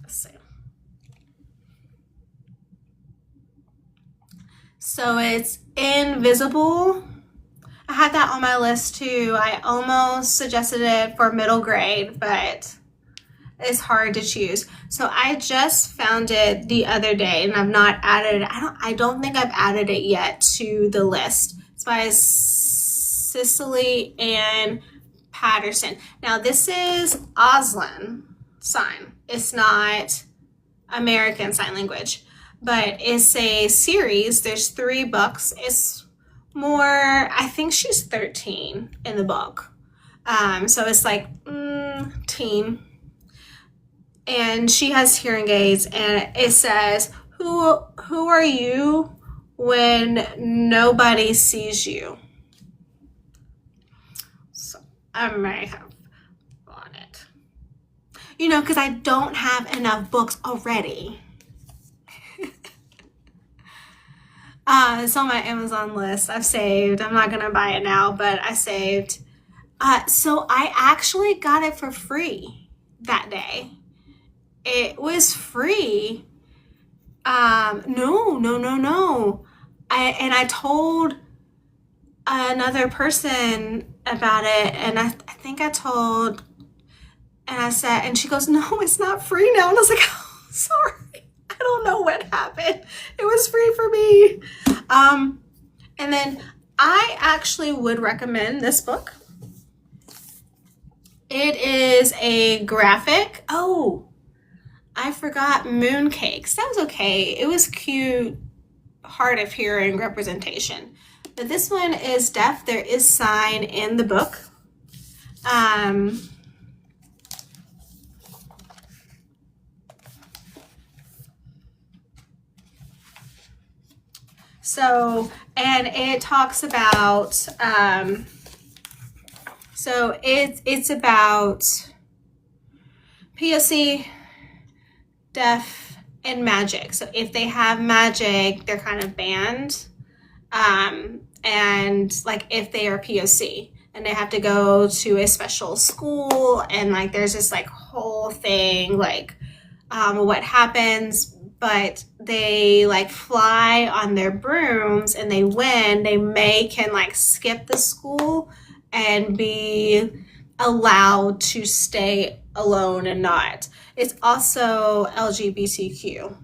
Let's see. So it's Invisible. I had that on my list too. I almost suggested it for middle grade, but it's hard to choose. So I just found it the other day, and I've not added it. I don't think I've added it yet to the list. It's by Cicely Ann Patterson. Now this is Auslan Sign. It's not American Sign Language, but it's a series. There's 3 books. It's more, I think she's 13 in the book. So it's like teen. And she has hearing aids, and it says, who are you when nobody sees you? So I may have bought it. You know, because I don't have enough books already. It's on my Amazon list. I've saved. I'm not gonna buy it now, but I saved. So I actually got it for free that day. It was free. No. I told another person about it, and I think I told, and I said, and she goes, no, it's not free now. And I was like, oh, sorry. I don't know what happened. It was free for me. And then I actually would recommend this book. It is a graphic. Oh, I forgot Mooncakes. That was okay. It was cute, hard of hearing representation. But this one is deaf. There is sign in the book. So, and it talks about, so it's about POC, deaf, and magic. So if they have magic, they're kind of banned. And like if they are POC and they have to go to a special school, and like there's this like whole thing, like what happens, but they like fly on their brooms and they win, they can like skip the school and be allowed to stay alone and not. It's also LGBTQ.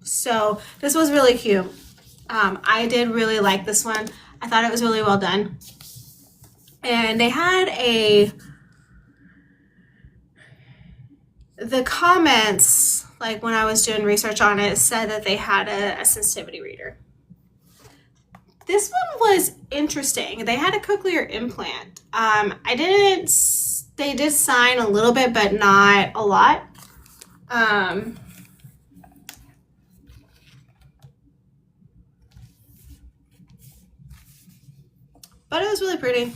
So this was really cute. I did really like this one. I thought it was really well done. And they had the comments, like when I was doing research on it, said that they had a sensitivity reader. This one was interesting. They had a cochlear implant. They did sign a little bit, but not a lot. But it was really pretty.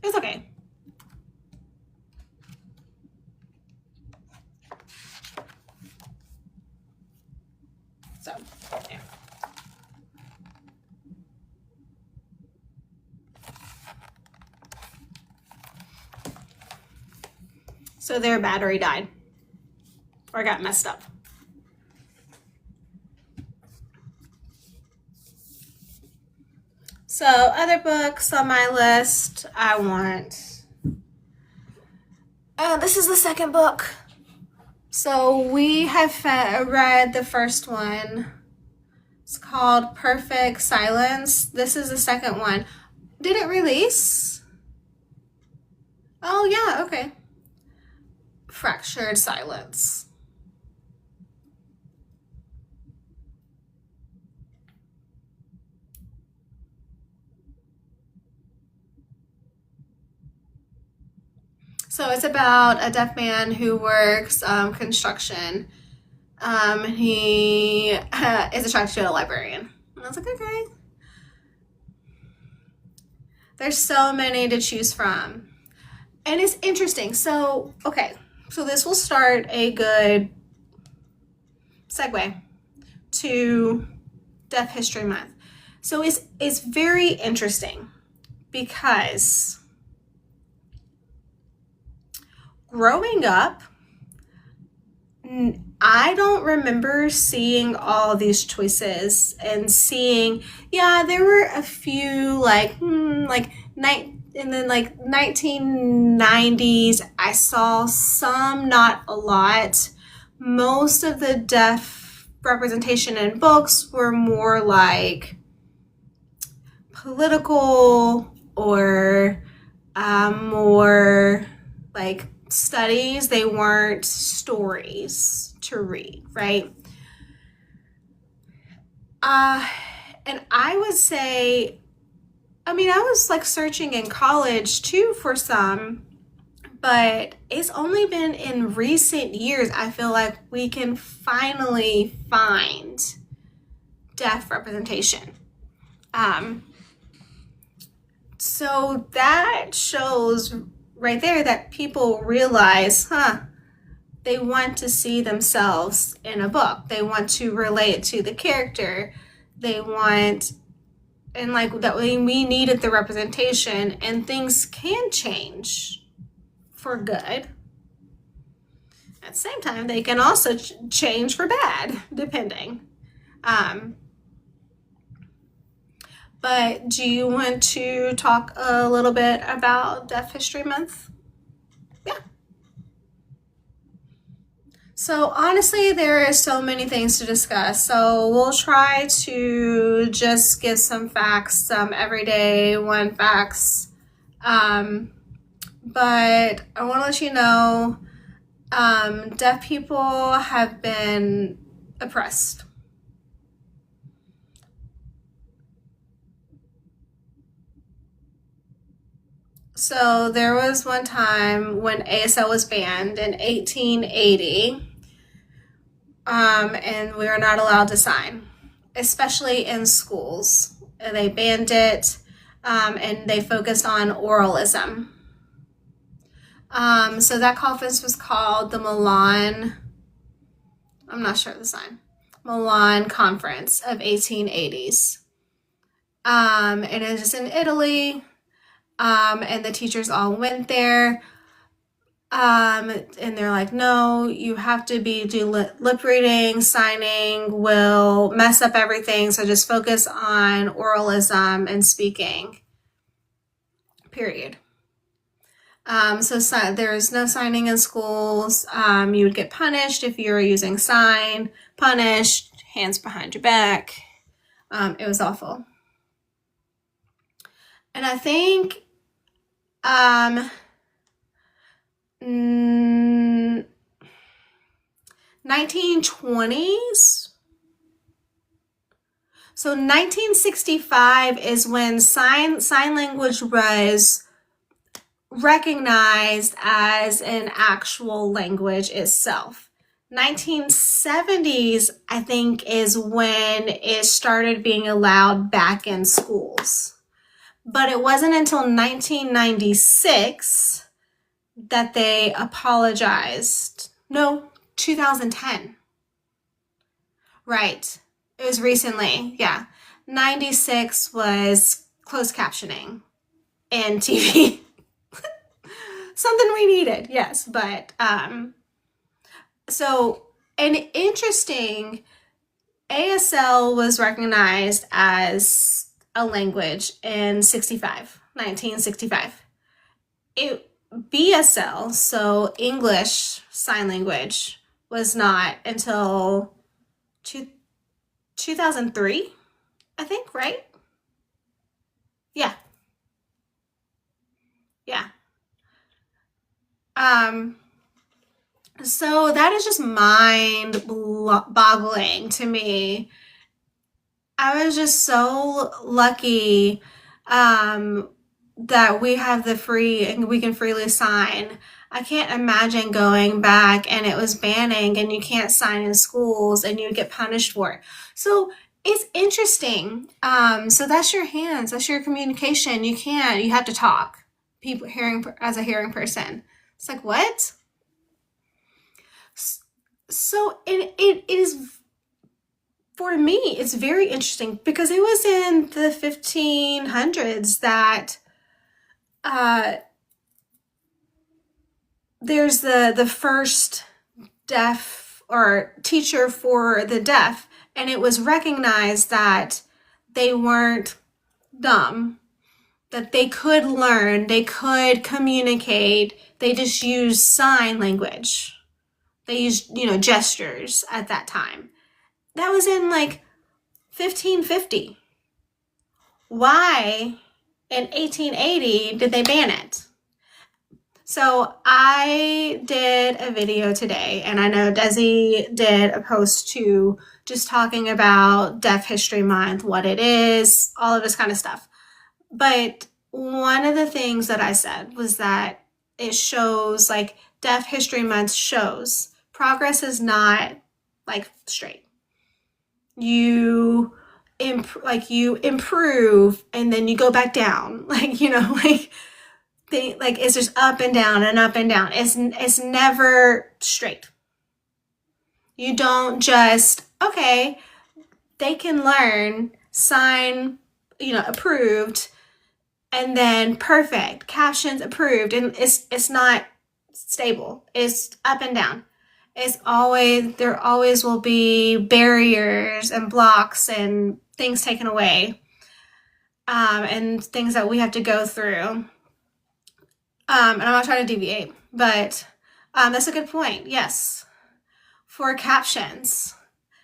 It was okay. So, yeah. So their battery died or got messed up. So other books on my list, I want, this is the second book. So we have read the first one. It's called Perfect Silence. This is the second one. Did it release? Oh yeah, okay. Fractured Silence. So it's about a deaf man who works construction, He is attracted to a librarian. And I was like, okay. There's so many to choose from. And it's interesting. So, okay. So this will start a good segue to Deaf History Month. So it's very interesting because growing up, I don't remember seeing all these choices and seeing, yeah, there were a few like in the like 1990s, I saw some, not a lot. Most of the deaf representation in books were more like political or more like studies. They weren't stories to read, right? And I would say, I mean, I was like searching in college too for some, but it's only been in recent years I feel like we can finally find deaf representation. So that shows right there that people realize, they want to see themselves in a book. They want to relate to the character. They want, and like that we needed the representation, and things can change for good. At the same time, they can also change for bad, depending. But do you want to talk a little bit about Deaf History Month? Yeah. So honestly, there are so many things to discuss. So we'll try to just give some facts, some everyday one facts. But I want to let you know, deaf people have been oppressed. So there was one time when ASL was banned in 1880, and we were not allowed to sign, especially in schools. They banned it, and they focused on oralism. So that conference was called the Milan, I'm not sure of the sign, Milan Conference of 1880s. And it was in Italy, and the teachers all went there. And they're like, no, you have to do lip reading, signing will mess up everything. So just focus on oralism and speaking, period. So there's no signing in schools. You would get punished if you were using sign, punished, hands behind your back. It was awful. And I think 1920s. So 1965 is when sign language was recognized as an actual language itself. 1970s, I think, is when it started being allowed back in schools. But it wasn't until 1996 that they apologized. No, 2010. Right. It was recently, yeah. 96 was closed captioning and TV. Something we needed, yes. But so an interesting, ASL was recognized as a language in 1965. BSL, so English Sign Language, was not until 2003, I think, right? Yeah. Yeah. So that is just mind boggling to me. I was just so lucky that we have the free and we can freely sign. I can't imagine going back and it was banning and you can't sign in schools and you get punished for it. So it's interesting. So that's your hands, that's your communication. You have to talk. People hearing as a hearing person. It's like, what? So it is, for me, it's very interesting because it was in the 1500s that there's the first deaf or teacher for the deaf, and it was recognized that they weren't dumb, that they could learn, they could communicate, they just used sign language. They used, gestures at that time. That was in like 1550. Why in 1880 did they ban it? So I did a video today, and I know Desi did a post too, just talking about Deaf History Month, what it is, all of this kind of stuff. But one of the things that I said was that it shows, like, Deaf History Month shows progress is not like straight. You improve and then you go back down, it's just up and down and up and down. It's never straight. You don't just, okay, they can learn, sign, approved, and then perfect, captions approved, and it's not stable. It's up and down. There always will be barriers and blocks and things taken away, and things that we have to go through. And I'm not trying to deviate, but that's a good point. Yes. For captions,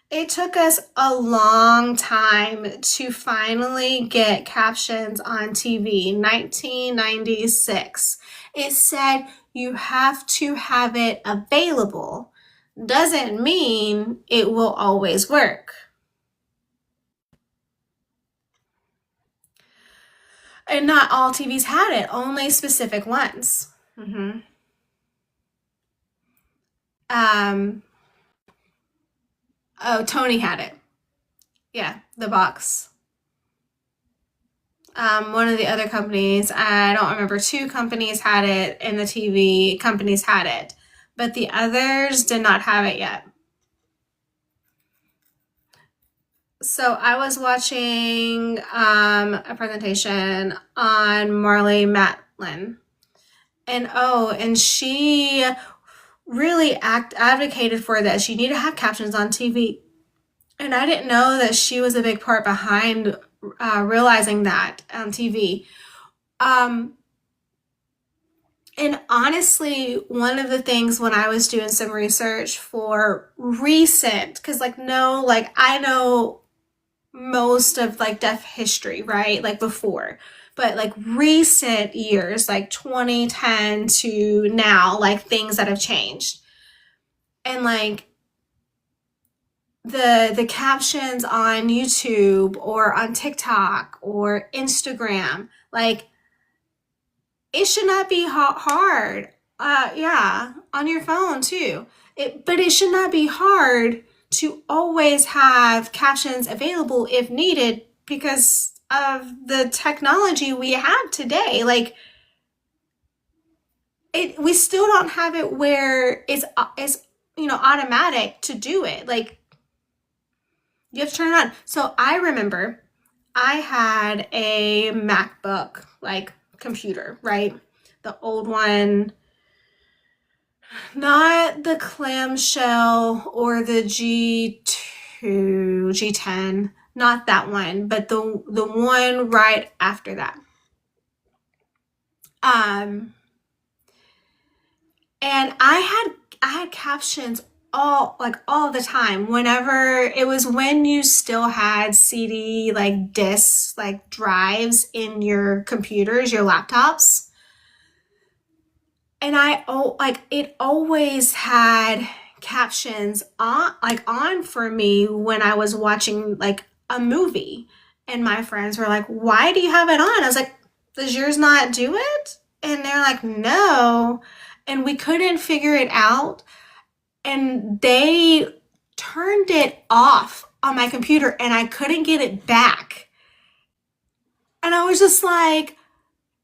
it took us a long time to finally get captions on TV. 1996. It said you have to have it available. Doesn't mean it will always work. And not all TVs had it, only specific ones. Mm-hmm. Oh, Tony had it. Yeah, the box. One of the other companies, I don't remember, two companies had it, and the TV companies had it, but the others did not have it yet. So I was watching a presentation on Marley Matlin, and she really advocated for this. You need to have captions on TV. And I didn't know that she was a big part behind realizing that on TV. And honestly, one of the things when I was doing some research for recent, because I know most of deaf history, right? Like before, but recent years, 2010 to now, things that have changed. And the captions on YouTube or on TikTok or Instagram, it should not be hard. Yeah, on your phone too. But it should not be hard to always have captions available if needed because of the technology we have today. We still don't have it where it's automatic to do it. You have to turn it on. So I remember I had a MacBook computer, right? The old one, not the clamshell or the G2, G10, not that one, but the one right after that. And I had captions all the time. Whenever it was when you still had CD discs, drives in your computers, your laptops. And it always had captions on for me when I was watching a movie. And my friends were like, "Why do you have it on?" I was like, "Does yours not do it?" And they're like, "No." and we couldn't figure it out. And they turned it off on my computer and I couldn't get it back. And I was just like,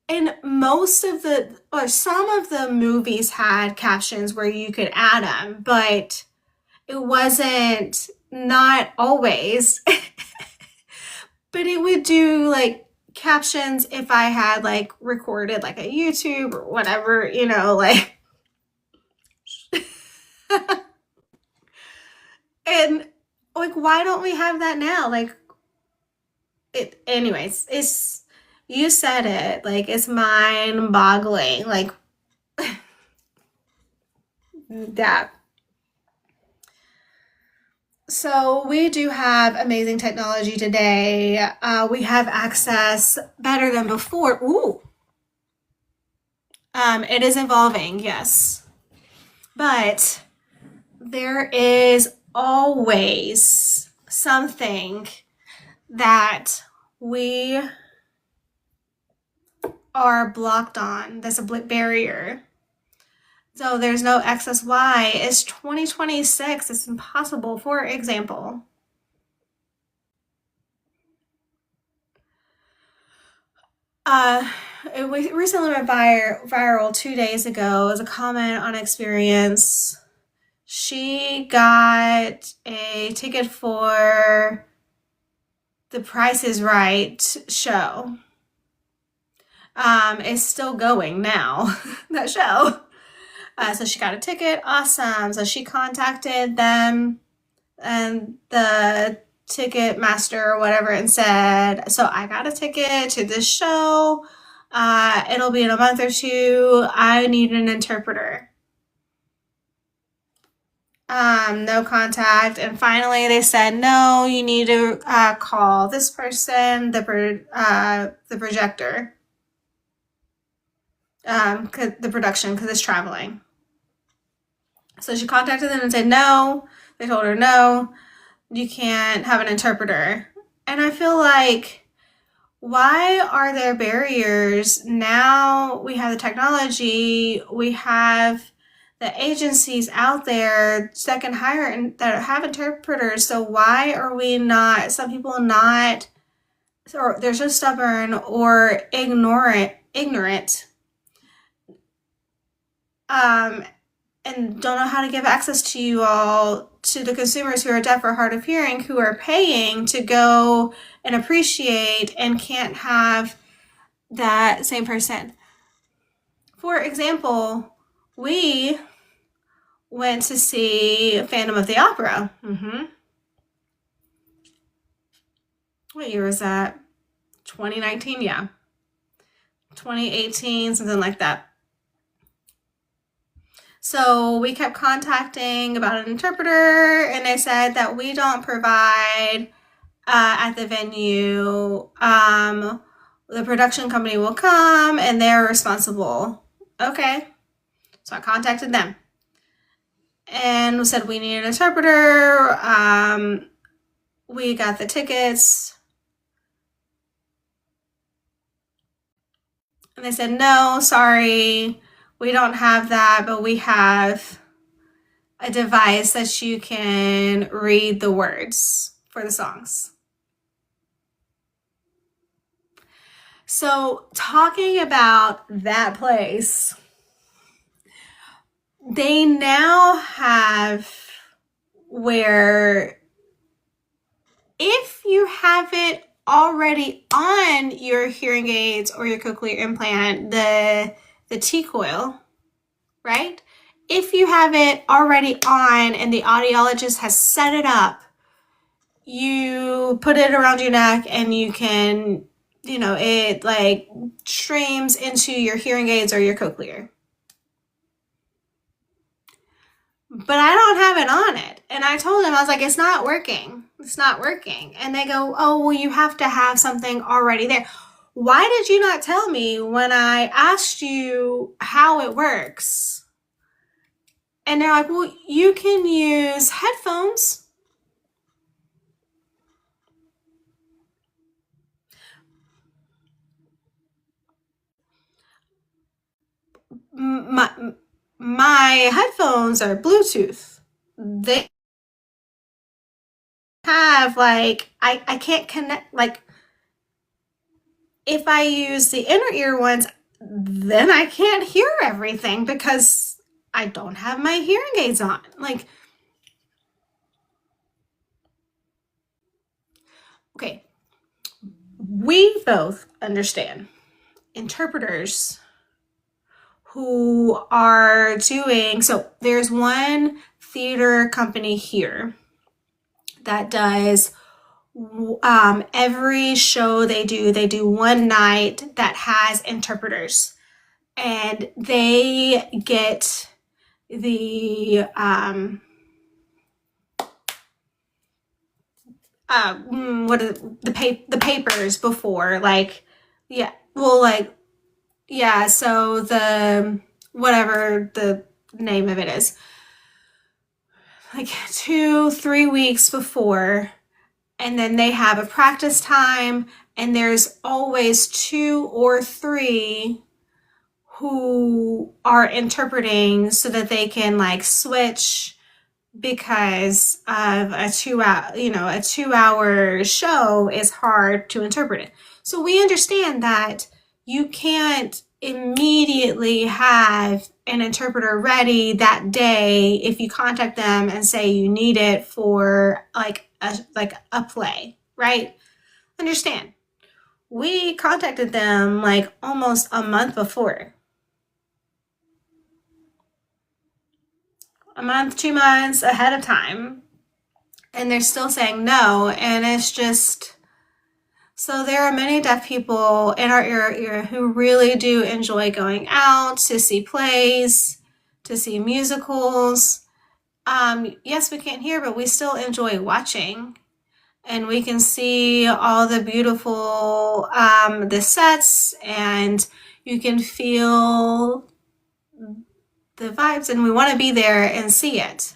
and some of the movies had captions where you could add them, but it wasn't, not always. But it would do like captions if I had like recorded like a YouTube or whatever, like. And like, why don't we have that now? Like, anyways, you said it, like, it's mind boggling. Like, that. So we do have amazing technology today. We have access better than before. Ooh. It is evolving, yes. But there is always something that we are blocked on. There's a barrier. So there's no XSY. It's 2026. It's impossible. For example, it recently went viral 2 days ago as a comment on experience. She got a ticket for the Price is Right show. It's still going now, that show. So she got a ticket. Awesome. So she contacted them and the ticket master or whatever and said, so I got a ticket to this show. It'll be in a month or two. I need an interpreter. No contact. And finally they said, no, you need to call this person, the projector, the production, because it's traveling. So she contacted them and said no. They told her, no, you can't have an interpreter. And I feel like, why are there barriers? Now we have the technology, we have the agencies out there that can hire and that have interpreters. So why are we not, some people not, or they're just stubborn or ignorant, and don't know how to give access to you all, to the consumers who are deaf or hard of hearing, who are paying to go and appreciate and can't have that same person. For example, we went to see Phantom of the Opera. What year was that? 2019, yeah. 2018, something like that. So we kept contacting about an interpreter, and they said that we don't provide at the venue. The production company will come and they're responsible. Okay. So I contacted them and said we need an interpreter. We got the tickets. And they said, no, sorry, we don't have that, but we have a device that you can read the words for the songs. So talking about that place, they now have where if you have it already on your hearing aids or your cochlear implant, the T-coil, right? If you have it already on and the audiologist has set it up, you put it around your neck and you can, it like streams into your hearing aids or your cochlear. But I don't have it on it. And I told them, I was like, it's not working. It's not working. And they go, oh, well, you have to have something already there. Why did you not tell me when I asked you how it works? And they're like, well, you can use headphones. my headphones are Bluetooth. They have like, I can't connect, like, if I use the inner ear ones, then I can't hear everything because I don't have my hearing aids on. Like, okay, we both understand interpreters who are doing, so there's one theater company here that does every show they do one night that has interpreters, and they get the what are the papers before, like, yeah, well, like, yeah, so the whatever the name of it is, like 2-3 weeks before, and then they have a practice time, and there's always 2 or 3 who are interpreting so that they can like switch, because of a 2 hour show is hard to interpret it. So we understand that you can't immediately have an interpreter ready that day if you contact them and say you need it for like a play, right? Understand. We contacted them like almost a month before. A month, 2 months ahead of time, and they're still saying no. And it's just, so there are many deaf people in our area who really do enjoy going out to see plays, to see musicals. Yes, we can't hear, but we still enjoy watching, and we can see all the beautiful the sets, and you can feel the vibes, and we want to be there and see it.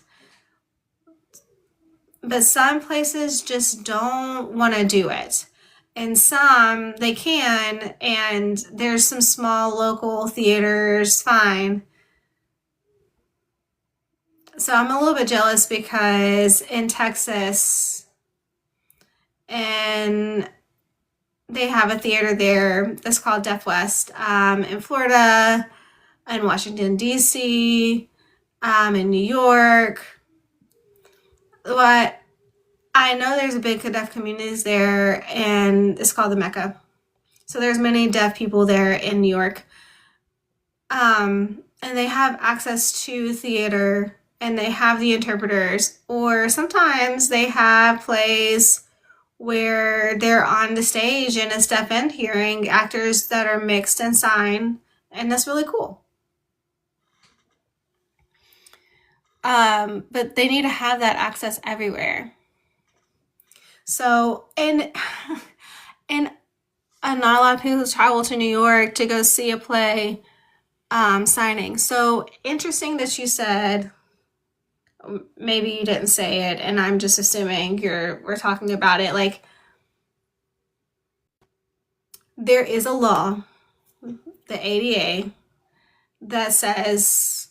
But some places just don't want to do it. And some they can, and there's some small local theaters, fine. So I'm a little bit jealous because in Texas, and they have a theater there that's called Deaf West, in Florida, in Washington, D.C., in New York. What I know, there's a big deaf communities there, and it's called the Mecca. So there's many deaf people there in New York. And they have access to theater, and they have the interpreters, or sometimes they have plays where they're on the stage and it's deaf and hearing actors that are mixed and sign, and that's really cool. But they need to have that access everywhere. So, and not a lot of people travel to New York to go see a play signing. So interesting that you said, maybe you didn't say it, and I'm just assuming we're talking about it. Like, there is a law, the ADA, that says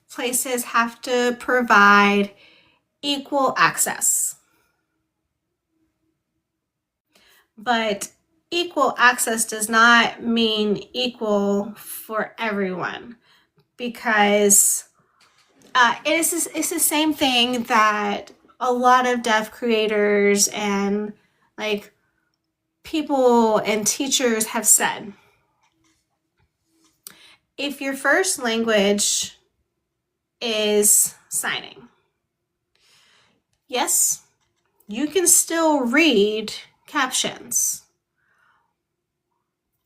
places have to provide equal access. But equal access does not mean equal for everyone, because it's the same thing that a lot of deaf creators and like people and teachers have said. If your first language is signing, yes, you can still read captions,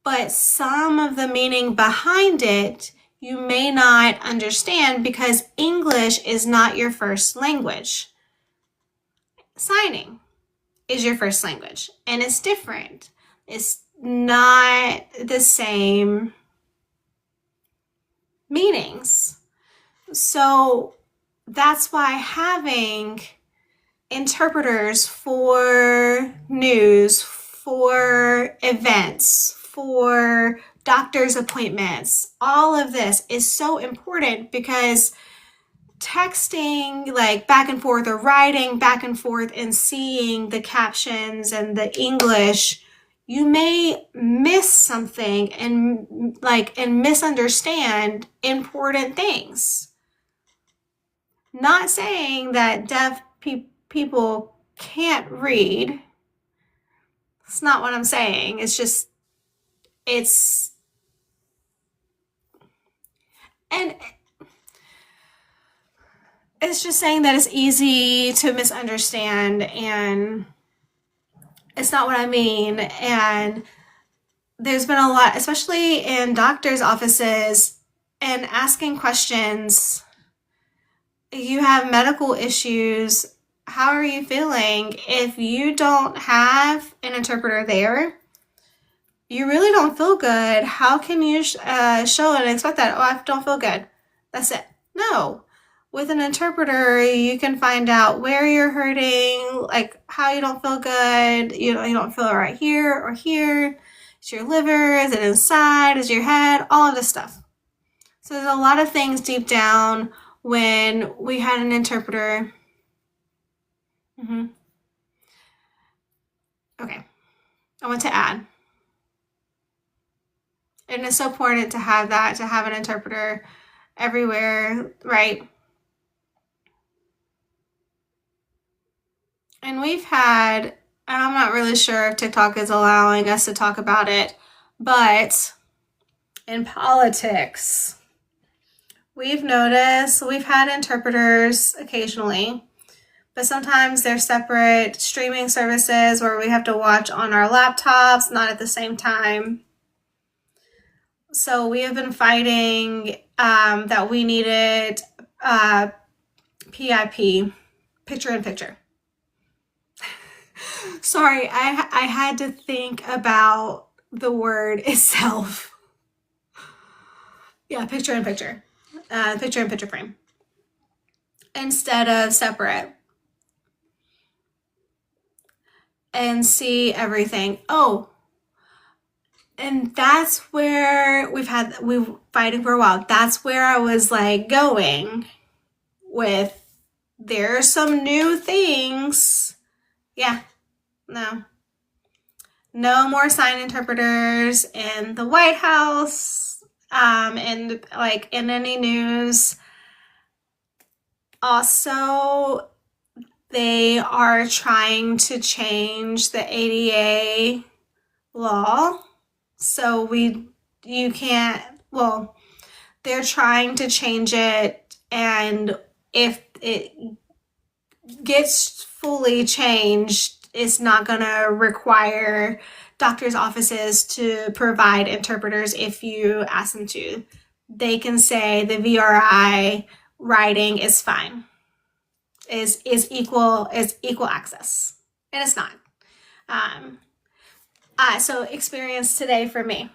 but some of the meaning behind it you may not understand because English is not your first language. Signing is your first language, and it's different. It's not the same meanings. So that's why having interpreters for news, for events, for doctor's appointments, all of this is so important because texting like back and forth or writing back and forth and seeing the captions and the English, you may miss something and misunderstand important things. Not saying that deaf people can't read. It's not what I'm saying. It's and it's just saying that it's easy to misunderstand, and it's not what I mean. And there's been a lot, especially in doctors' offices, and asking questions. You have medical issues. How are you feeling? If you don't have an interpreter there, you really don't feel good. How can you show and expect that? Oh, I don't feel good. That's it. No. With an interpreter, you can find out where you're hurting, like how you don't feel good. You don't feel right here or here. Is your liver? Is it inside? Is your head? All of this stuff. So there's a lot of things deep down when we had an interpreter. Okay. I want to add. And it's so important to have that, to have an interpreter everywhere, right? And we've had, and I'm not really sure if TikTok is allowing us to talk about it, but in politics, we've noticed we've had interpreters occasionally, but sometimes they're separate streaming services where we have to watch on our laptops, not at the same time. So we have been fighting that we needed PIP, picture in picture. Sorry, I had to think about the word itself. Yeah, picture in picture. Picture in picture frame. Instead of separate. And see everything. Oh, and that's where we've fighting for a while. That's where I was like going with, there are some new things. Yeah, no more sign interpreters in the White House, and like in any news. Also, they are trying to change the ADA law. So they're trying to change it, and if it gets fully changed, it's not going to require doctors' offices to provide interpreters if you ask them to. They can say the VRI writing is fine, is equal access, and it's not. So experience today for me.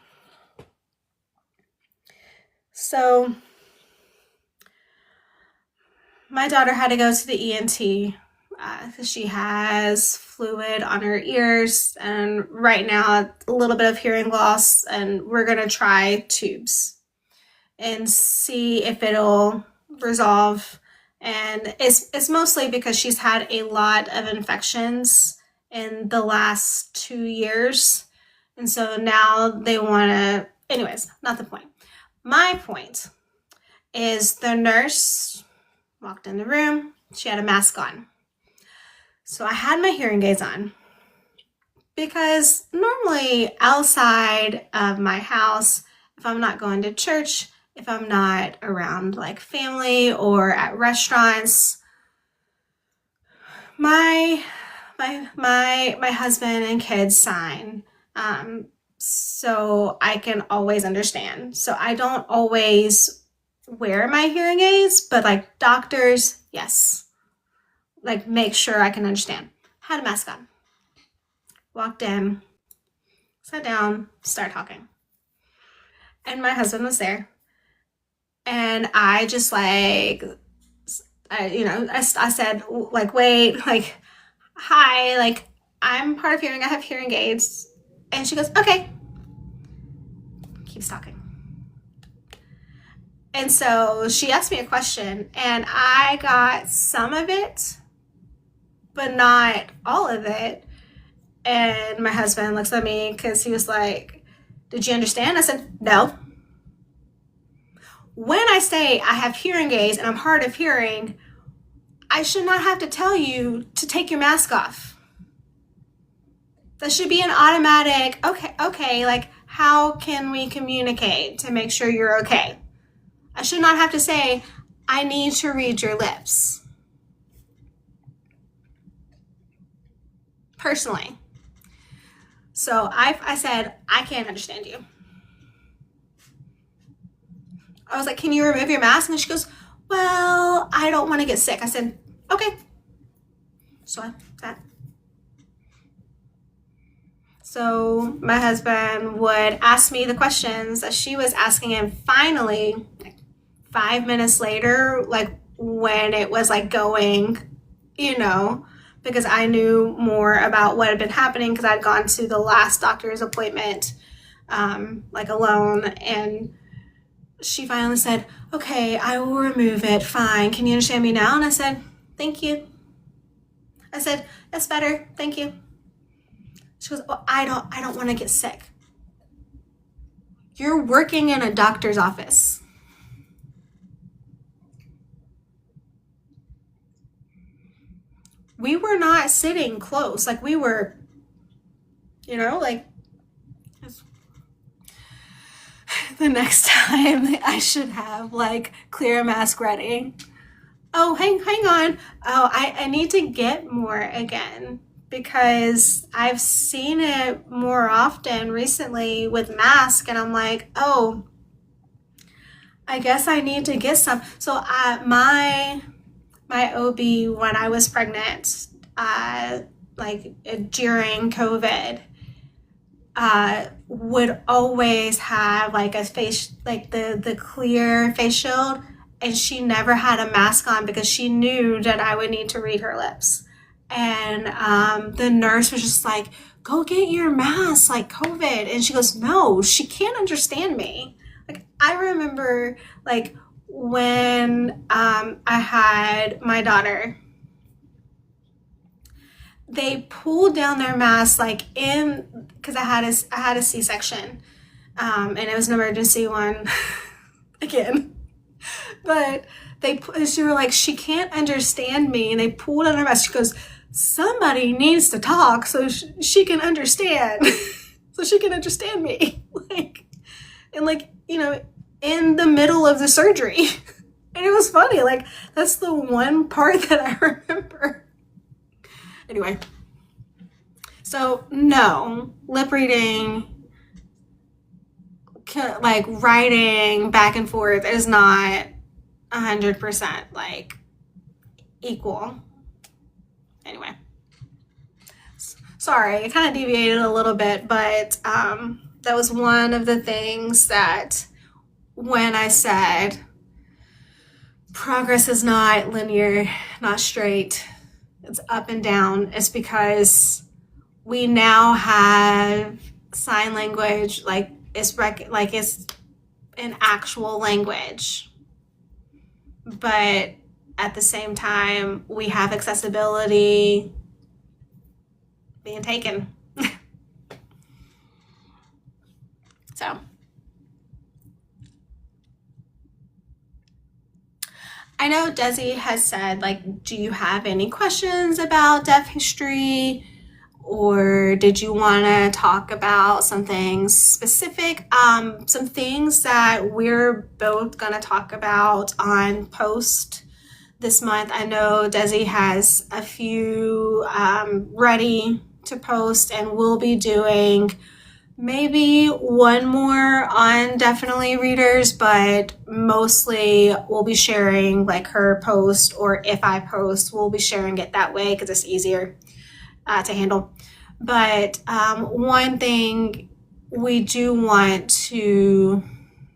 So my daughter had to go to the ENT because she has fluid on her ears, and right now a little bit of hearing loss, and we're going to try tubes and see if it'll resolve. And it's mostly because she's had a lot of infections in the last 2 years, and so now they want to, anyways, not the point. My point is the nurse walked in the room. She had a mask on. So I had my hearing aids on because normally outside of my house, if I'm not going to church, if I'm not around like family or at restaurants, my husband and kids sign, so I can always understand. So I don't always wear my hearing aids, but like doctors, yes, like make sure I can understand. Had a mask on, walked in, sat down, started talking, and my husband was there, and I just like, I said like, wait, like, hi, like, I'm hard of hearing, I have hearing aids. And she goes, okay. keeps talking. And so she asked me a question, and I got some of it, but not all of it. And my husband looks at me because he was like, did you understand? I said, no. When I say I have hearing aids and I'm hard of hearing, I should not have to tell you to take your mask off. That should be an automatic, okay, like, how can we communicate to make sure you're okay? I should not have to say, I need to read your lips. Personally. So I said, I can't understand you. I was like, can you remove your mask? And she goes, well, I don't want to get sick. I said, okay. So that. So my husband would ask me the questions that she was asking, and finally, like 5 minutes later, like when it was like going, because I knew more about what had been happening because I'd gone to the last doctor's appointment, like alone, and she finally said, okay, I will remove it, fine. Can you understand me now? And I said, thank you. I said, that's better, thank you. She goes, well, I don't want to get sick. You're working in a doctor's office. We were not sitting close. Like we were, like the next time I should have like clear mask ready. Oh, hang on. Oh, I need to get more again, because I've seen it more often recently with masks, and I'm like, oh, I guess I need to get some. So my OB, when I was pregnant, like during COVID, would always have like a face, like the clear face shield, and she never had a mask on because she knew that I would need to read her lips. And the nurse was just like, go get your mask, like COVID. And she goes, no, she can't understand me. Like, I remember like when I had my daughter, they pulled down their mask like because I had a C-section, and it was an emergency one again. But she were like, she can't understand me, and they pulled down her mask. She goes, somebody needs to talk so she can understand, so she can understand me, like, and like in the middle of the surgery. And it was funny, like that's the one part that I remember. Anyway, so no, lip reading, like writing back and forth, is not 100% like equal. Anyway, sorry, I kind of deviated a little bit, but that was one of the things that when I said progress is not linear, not straight, it's up and down, it's because we now have sign language, like it's an actual language, but at the same time we have accessibility being taken. So I know Desi has said, like, do you have any questions about deaf history, or did you want to talk about something specific? Some things that we're both going to talk about on post this month. I know Desi has a few ready to post, and we'll be doing maybe one more on Definitely Readers, but mostly we'll be sharing like her post, or if I post, we'll be sharing it that way because it's easier to handle. But one thing we do want to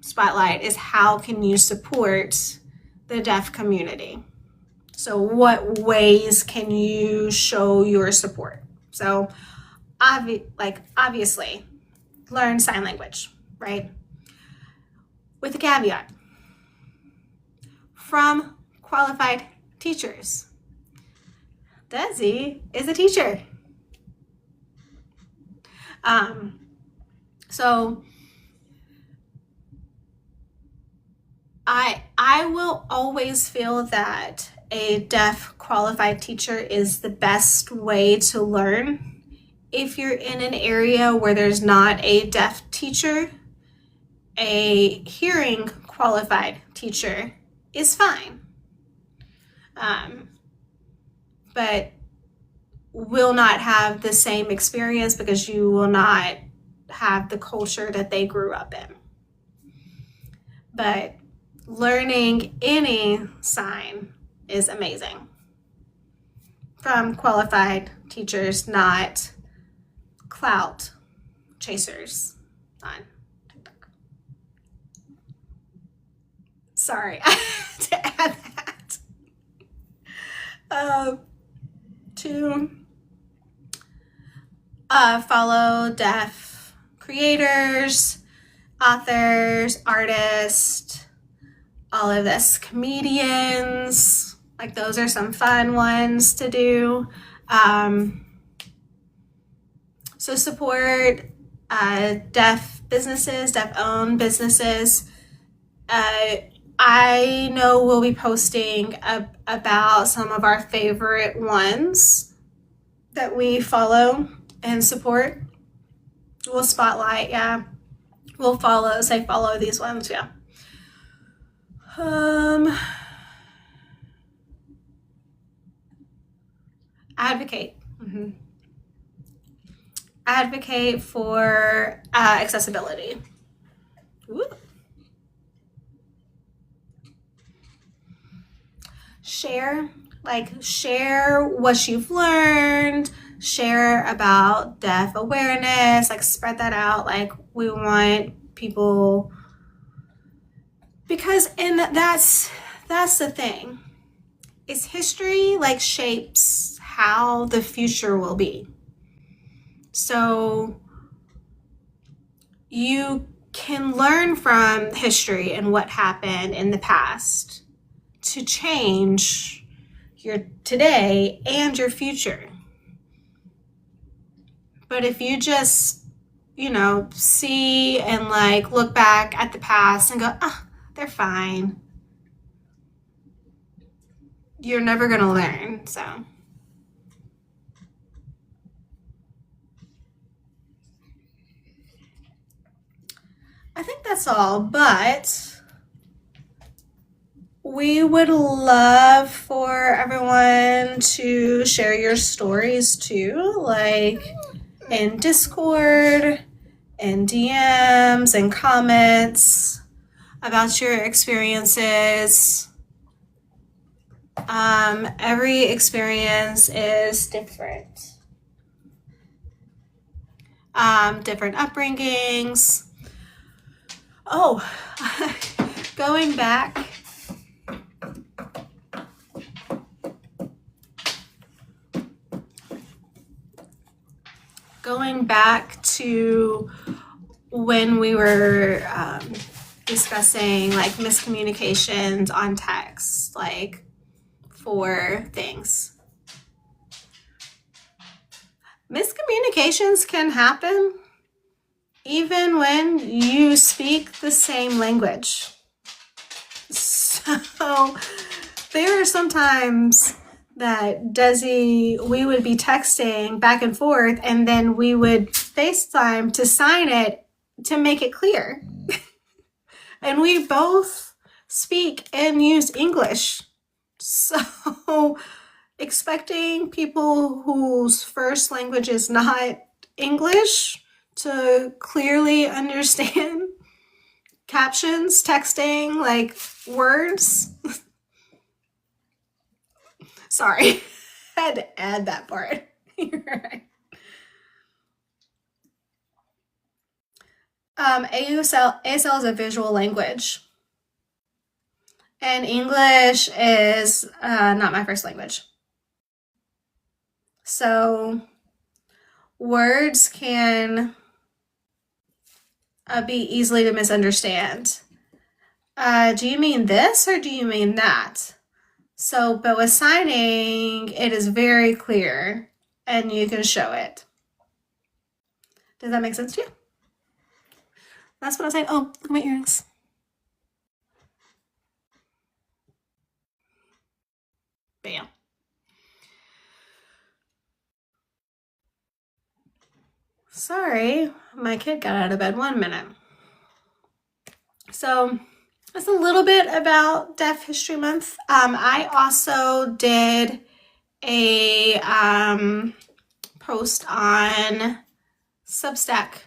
spotlight is how can you support the deaf community? So what ways can you show your support? So obviously, learn sign language, right? with a caveat from qualified teachers. Desi is a teacher. So I will always feel that a deaf qualified teacher is the best way to learn. If you're in an area where there's not a deaf teacher, a hearing qualified teacher is fine. But will not have the same experience because you will not have the culture that they grew up in. But learning any sign is amazing from qualified teachers, not clout chasers on TikTok. Sorry, I had to add that. To follow deaf creators, authors, artists, all of this, comedians, like those are some fun ones to do. So support deaf businesses, deaf-owned businesses. I know we'll be posting about some of our favorite ones that we follow and support. We'll spotlight, yeah. We'll follow these ones, yeah. Advocate. Mm-hmm. Advocate for accessibility. Ooh. Share what you've learned, share about deaf awareness, like spread that out. Like we want people, because and that's the thing, is history like shapes how the future will be. So you can learn from history and what happened in the past to change your today and your future. But if you just, see and like look back at the past and go, they're fine, you're never going to learn. So I think that's all, but we would love for everyone to share your stories too, like in Discord, in DMs, and comments about your experiences. Every experience is different. Different upbringings. Oh, going back to when we were discussing like miscommunications on text, like for things. Miscommunications can happen even when you speak the same language. So there are some times that we would be texting back and forth, and then we would FaceTime to sign it to make it clear. And we both speak and use English. So expecting people whose first language is not English to clearly understand captions, texting, like words. Sorry, I had to add that part. You're right. ASL is a visual language, and English is not my first language. So words can be easily to misunderstand. do you mean this or do you mean that? So, but with signing, it is very clear and you can show it. Does that make sense to you? That's what I was saying. Oh, look at my earrings. Bam. Sorry, my kid got out of bed 1 minute. So that's a little bit about Deaf History Month. I also did a post on Substack.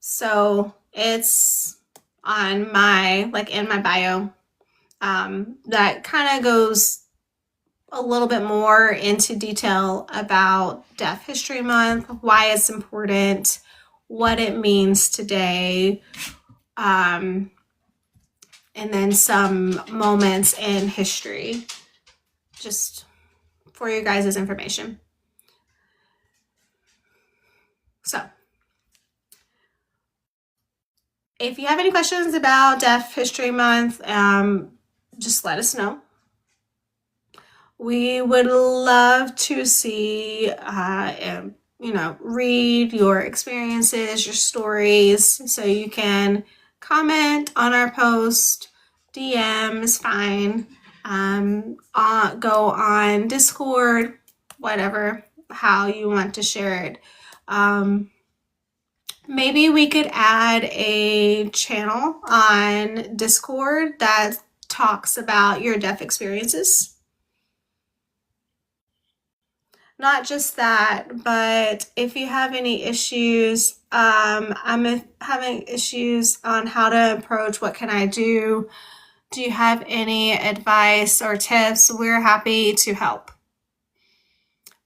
So it's on my, like in my bio, that kind of goes a little bit more into detail about Deaf History Month, why it's important, what it means today, and then some moments in history, just for you guys' information. So, if you have any questions about Deaf History Month, just let us know. We would love to see, read your experiences, your stories, so you can comment on our post. DM is fine. Go on Discord, whatever, how you want to share it. Maybe we could add a channel on Discord that talks about your deaf experiences. Not just that, but if you have any issues, I'm having issues on how to approach what can I do. Do you have any advice or tips? We're happy to help.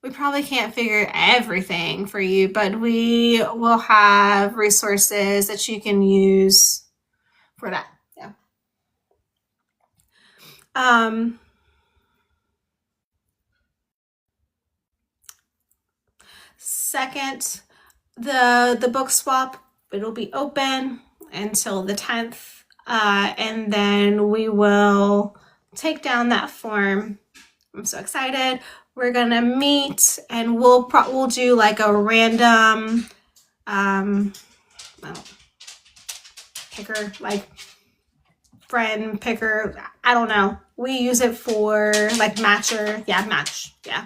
We probably can't figure everything for you, but we will have resources that you can use for that. Yeah. Second, the book swap, it'll be open until the 10th, and then we will take down that form. I'm so excited. We're gonna meet and we'll do like a random picker, like friend picker. I don't know. We use it for like matcher. Yeah, match. Yeah.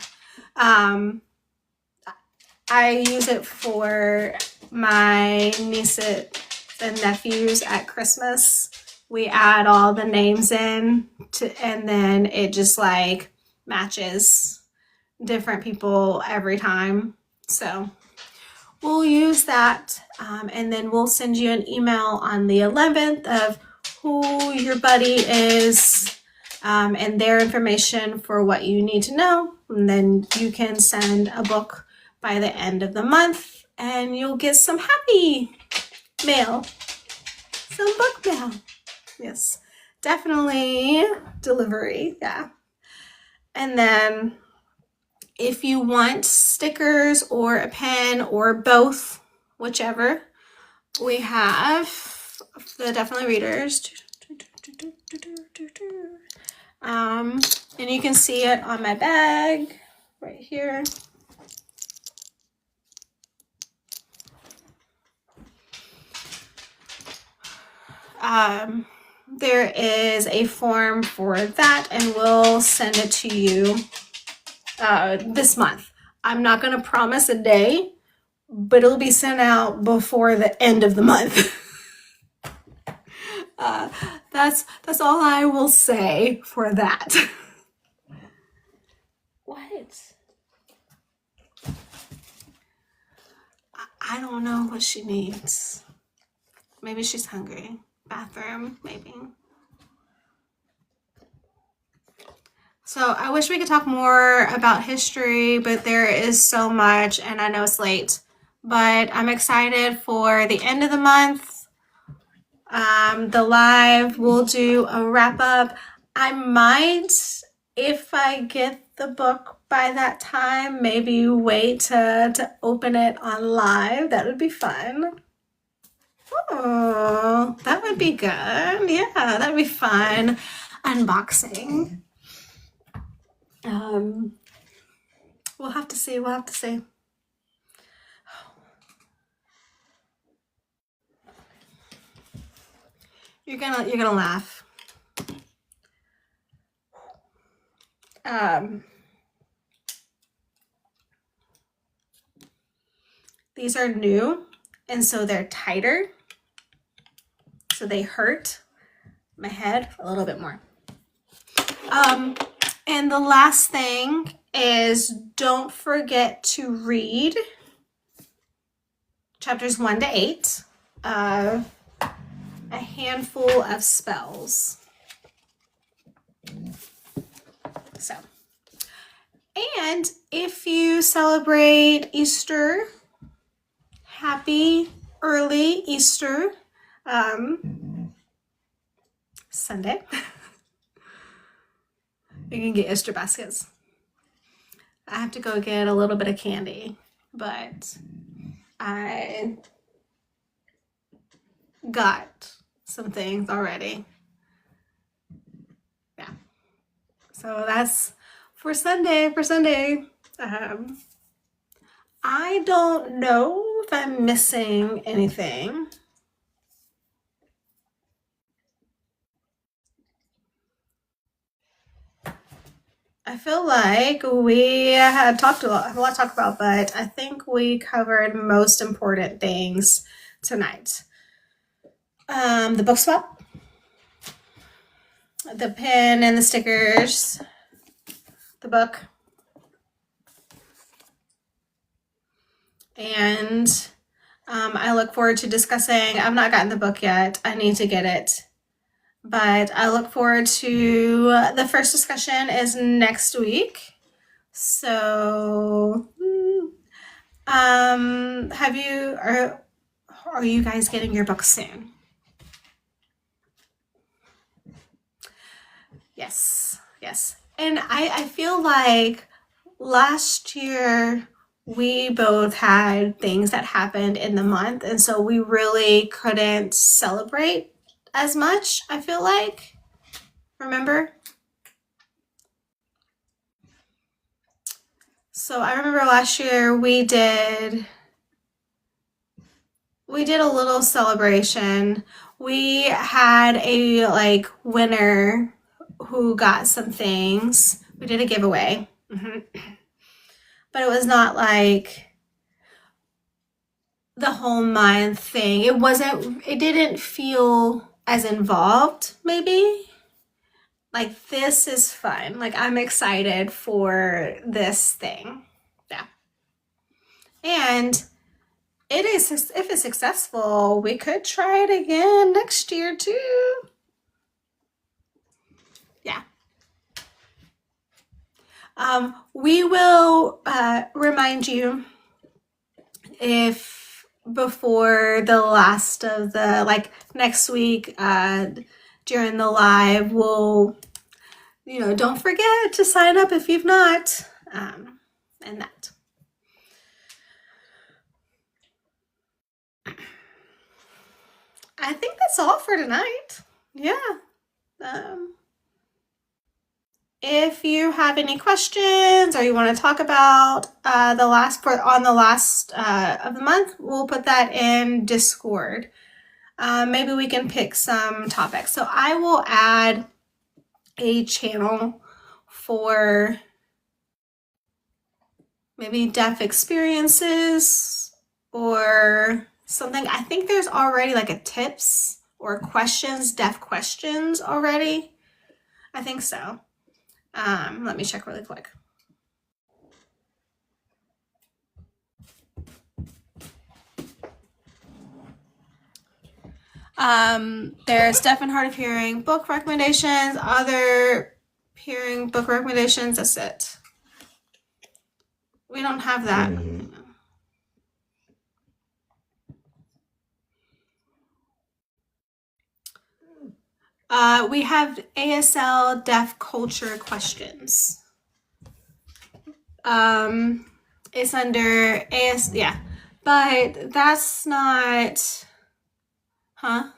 I use it for my nieces and nephews at Christmas. We add all the names in and then it just like matches different people every time. So we'll use that, and then we'll send you an email on the 11th of who your buddy is, and their information for what you need to know. And then you can send a book by the end of the month and you'll get some happy mail, some book mail. Yes, definitely delivery. Yeah. And then if you want stickers or a pen or both, whichever, we have the Definitely Readers. And you can see it on my bag right here. There is a form for that and we'll send it to you this month. I'm not going to promise a day, but it'll be sent out before the end of the month. That's all I will say for that. What? I don't know what she needs. Maybe she's hungry. Bathroom, maybe. So I wish we could talk more about history, but there is so much and I know it's late. But I'm excited for the end of the month. The live, we'll do a wrap up. I might, if I get the book by that time, maybe wait to open it on live. That would be fun. Oh, that would be good. Yeah, that'd be fun. Unboxing. We'll have to see. We'll have to see. You're gonna laugh. These are new, and so they're tighter. So they hurt my head a little bit more. And the last thing is, don't forget to read chapters 1 to 8 of A Handful of Spells. So, and if you celebrate Easter, happy early Easter Sunday. You can get Easter baskets. I have to go get a little bit of candy, but I got some things already. Yeah. So that's for Sunday. I don't know if I'm missing anything. I feel like we had have a lot to talk about, but I think we covered most important things tonight. The book swap, the pen and the stickers, the book, and I look forward to discussing. I've not gotten the book yet. I need to get it. But I look forward to the first discussion is next week. So, are you guys getting your books soon? Yes. And I feel like last year we both had things that happened in the month, and so we really couldn't celebrate as much, I feel like. Remember? So I remember last year we did a little celebration. We had a winner who got some things. We did a giveaway. But it was not like the whole month thing. It didn't feel as involved, maybe. Like, this is fun. Like, I'm excited for this thing. Yeah. And if it's successful, we could try it again next year too. Yeah. We will remind you if before the last of the, next week, during the live, we'll, don't forget to sign up if you've not, and that. I think that's all for tonight. Yeah. If you have any questions or you want to talk about the last of the month, we'll put that in Discord. Maybe we can pick some topics. So I will add a channel for maybe deaf experiences or something. I think there's already a tips or questions, deaf questions already. I think so. Let me check really quick. There's deaf and hard of hearing book recommendations, other hearing book recommendations. That's it. We don't have that. We have ASL deaf culture questions. It's under but that's not Huh?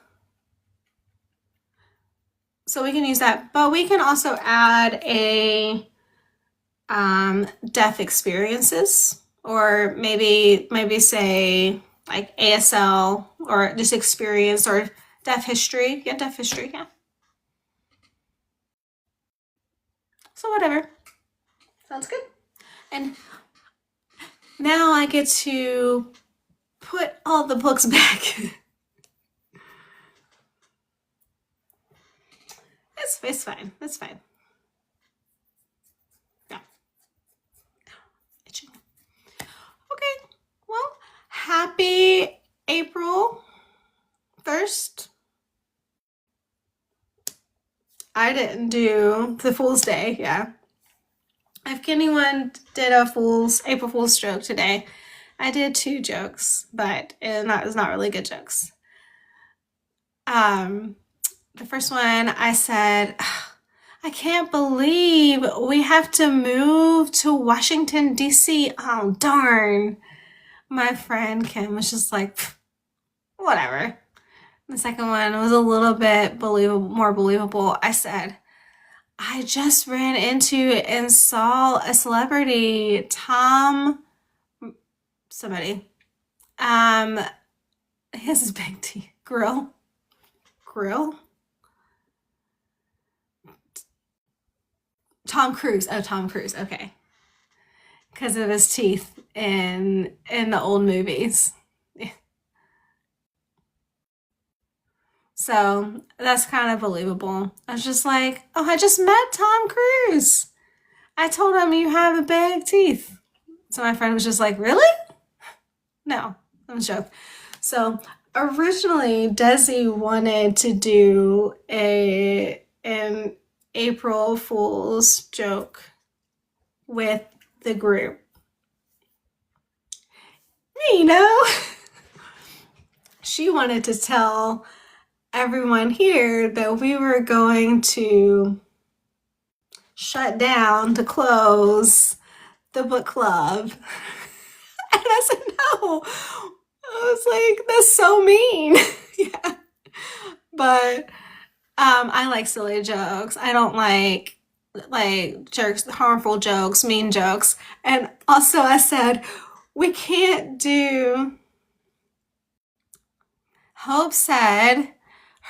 So we can use that, but we can also add a deaf experiences, or maybe say like ASL, or just experience, or deaf history. Yeah, deaf history. Yeah. So whatever. Sounds good. And now I get to put all the books back. It's fine. It's fine. Yeah. Itching. Okay. Well, happy April 1st. I didn't do the Fool's Day. Yeah. If anyone did a April Fool's joke today, I did 2 jokes, but it was not really good jokes. The first one I said, I can't believe we have to move to Washington, D.C. Oh, darn. My friend Kim was just like, whatever. The second one was a little bit more believable. I said, I just ran into and saw a celebrity, Tom somebody. He has his big teeth. Grill. Tom Cruise. Oh, Tom Cruise. Okay. Because of his teeth in the old movies. So that's kind of believable. I was just like, oh, I just met Tom Cruise. I told him you have big teeth. So my friend was just like, really? No, that was a joke. So originally, Desi wanted to do an April Fool's joke with the group. You know, she wanted to tell everyone here that we were going to shut down, to close the book club. And I said, no. I was like, that's so mean. Yeah. But I like silly jokes. I don't like jokes, harmful jokes, mean jokes. And also I said, we can't do. Hope said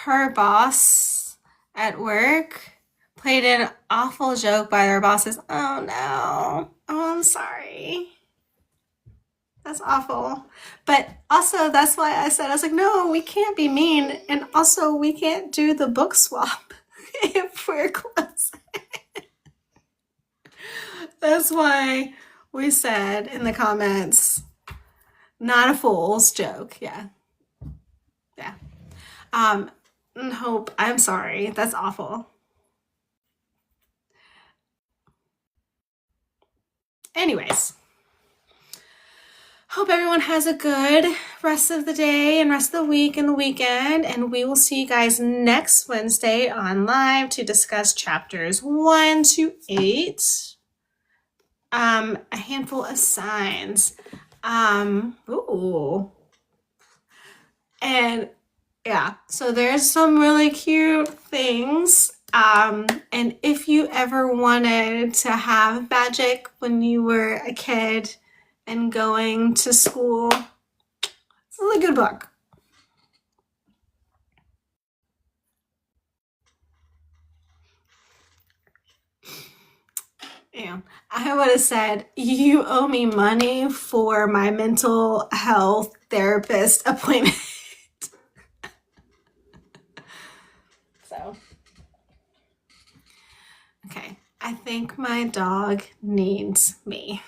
her boss at work played an awful joke by their bosses. Oh no. Oh, I'm sorry. That's awful. But also, that's why I said, I was like, no, we can't be mean. And also, we can't do the book swap if we're close. That's why we said in the comments, not a fool's joke. Yeah. Yeah. Hope, I'm sorry. That's awful. Anyways. Hope everyone has a good rest of the day and rest of the week and the weekend. And we will see you guys next Wednesday on live to discuss chapters 1 to 8. A handful of signs. Ooh. And yeah, so there's some really cute things. And if you ever wanted to have magic when you were a kid and going to school, this is a good book. Yeah, I would have said, you owe me money for my mental health therapist appointment. So, okay, I think my dog needs me.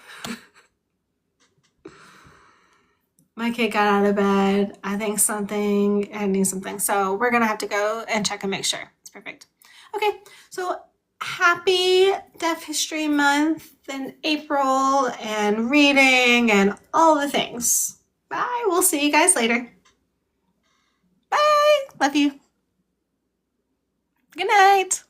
My kid got out of bed. I think I need something. So we're going to have to go and check and make sure. It's perfect. Okay, so happy Deaf History Month in April, and reading and all the things. Bye. We'll see you guys later. Bye. Love you. Good night.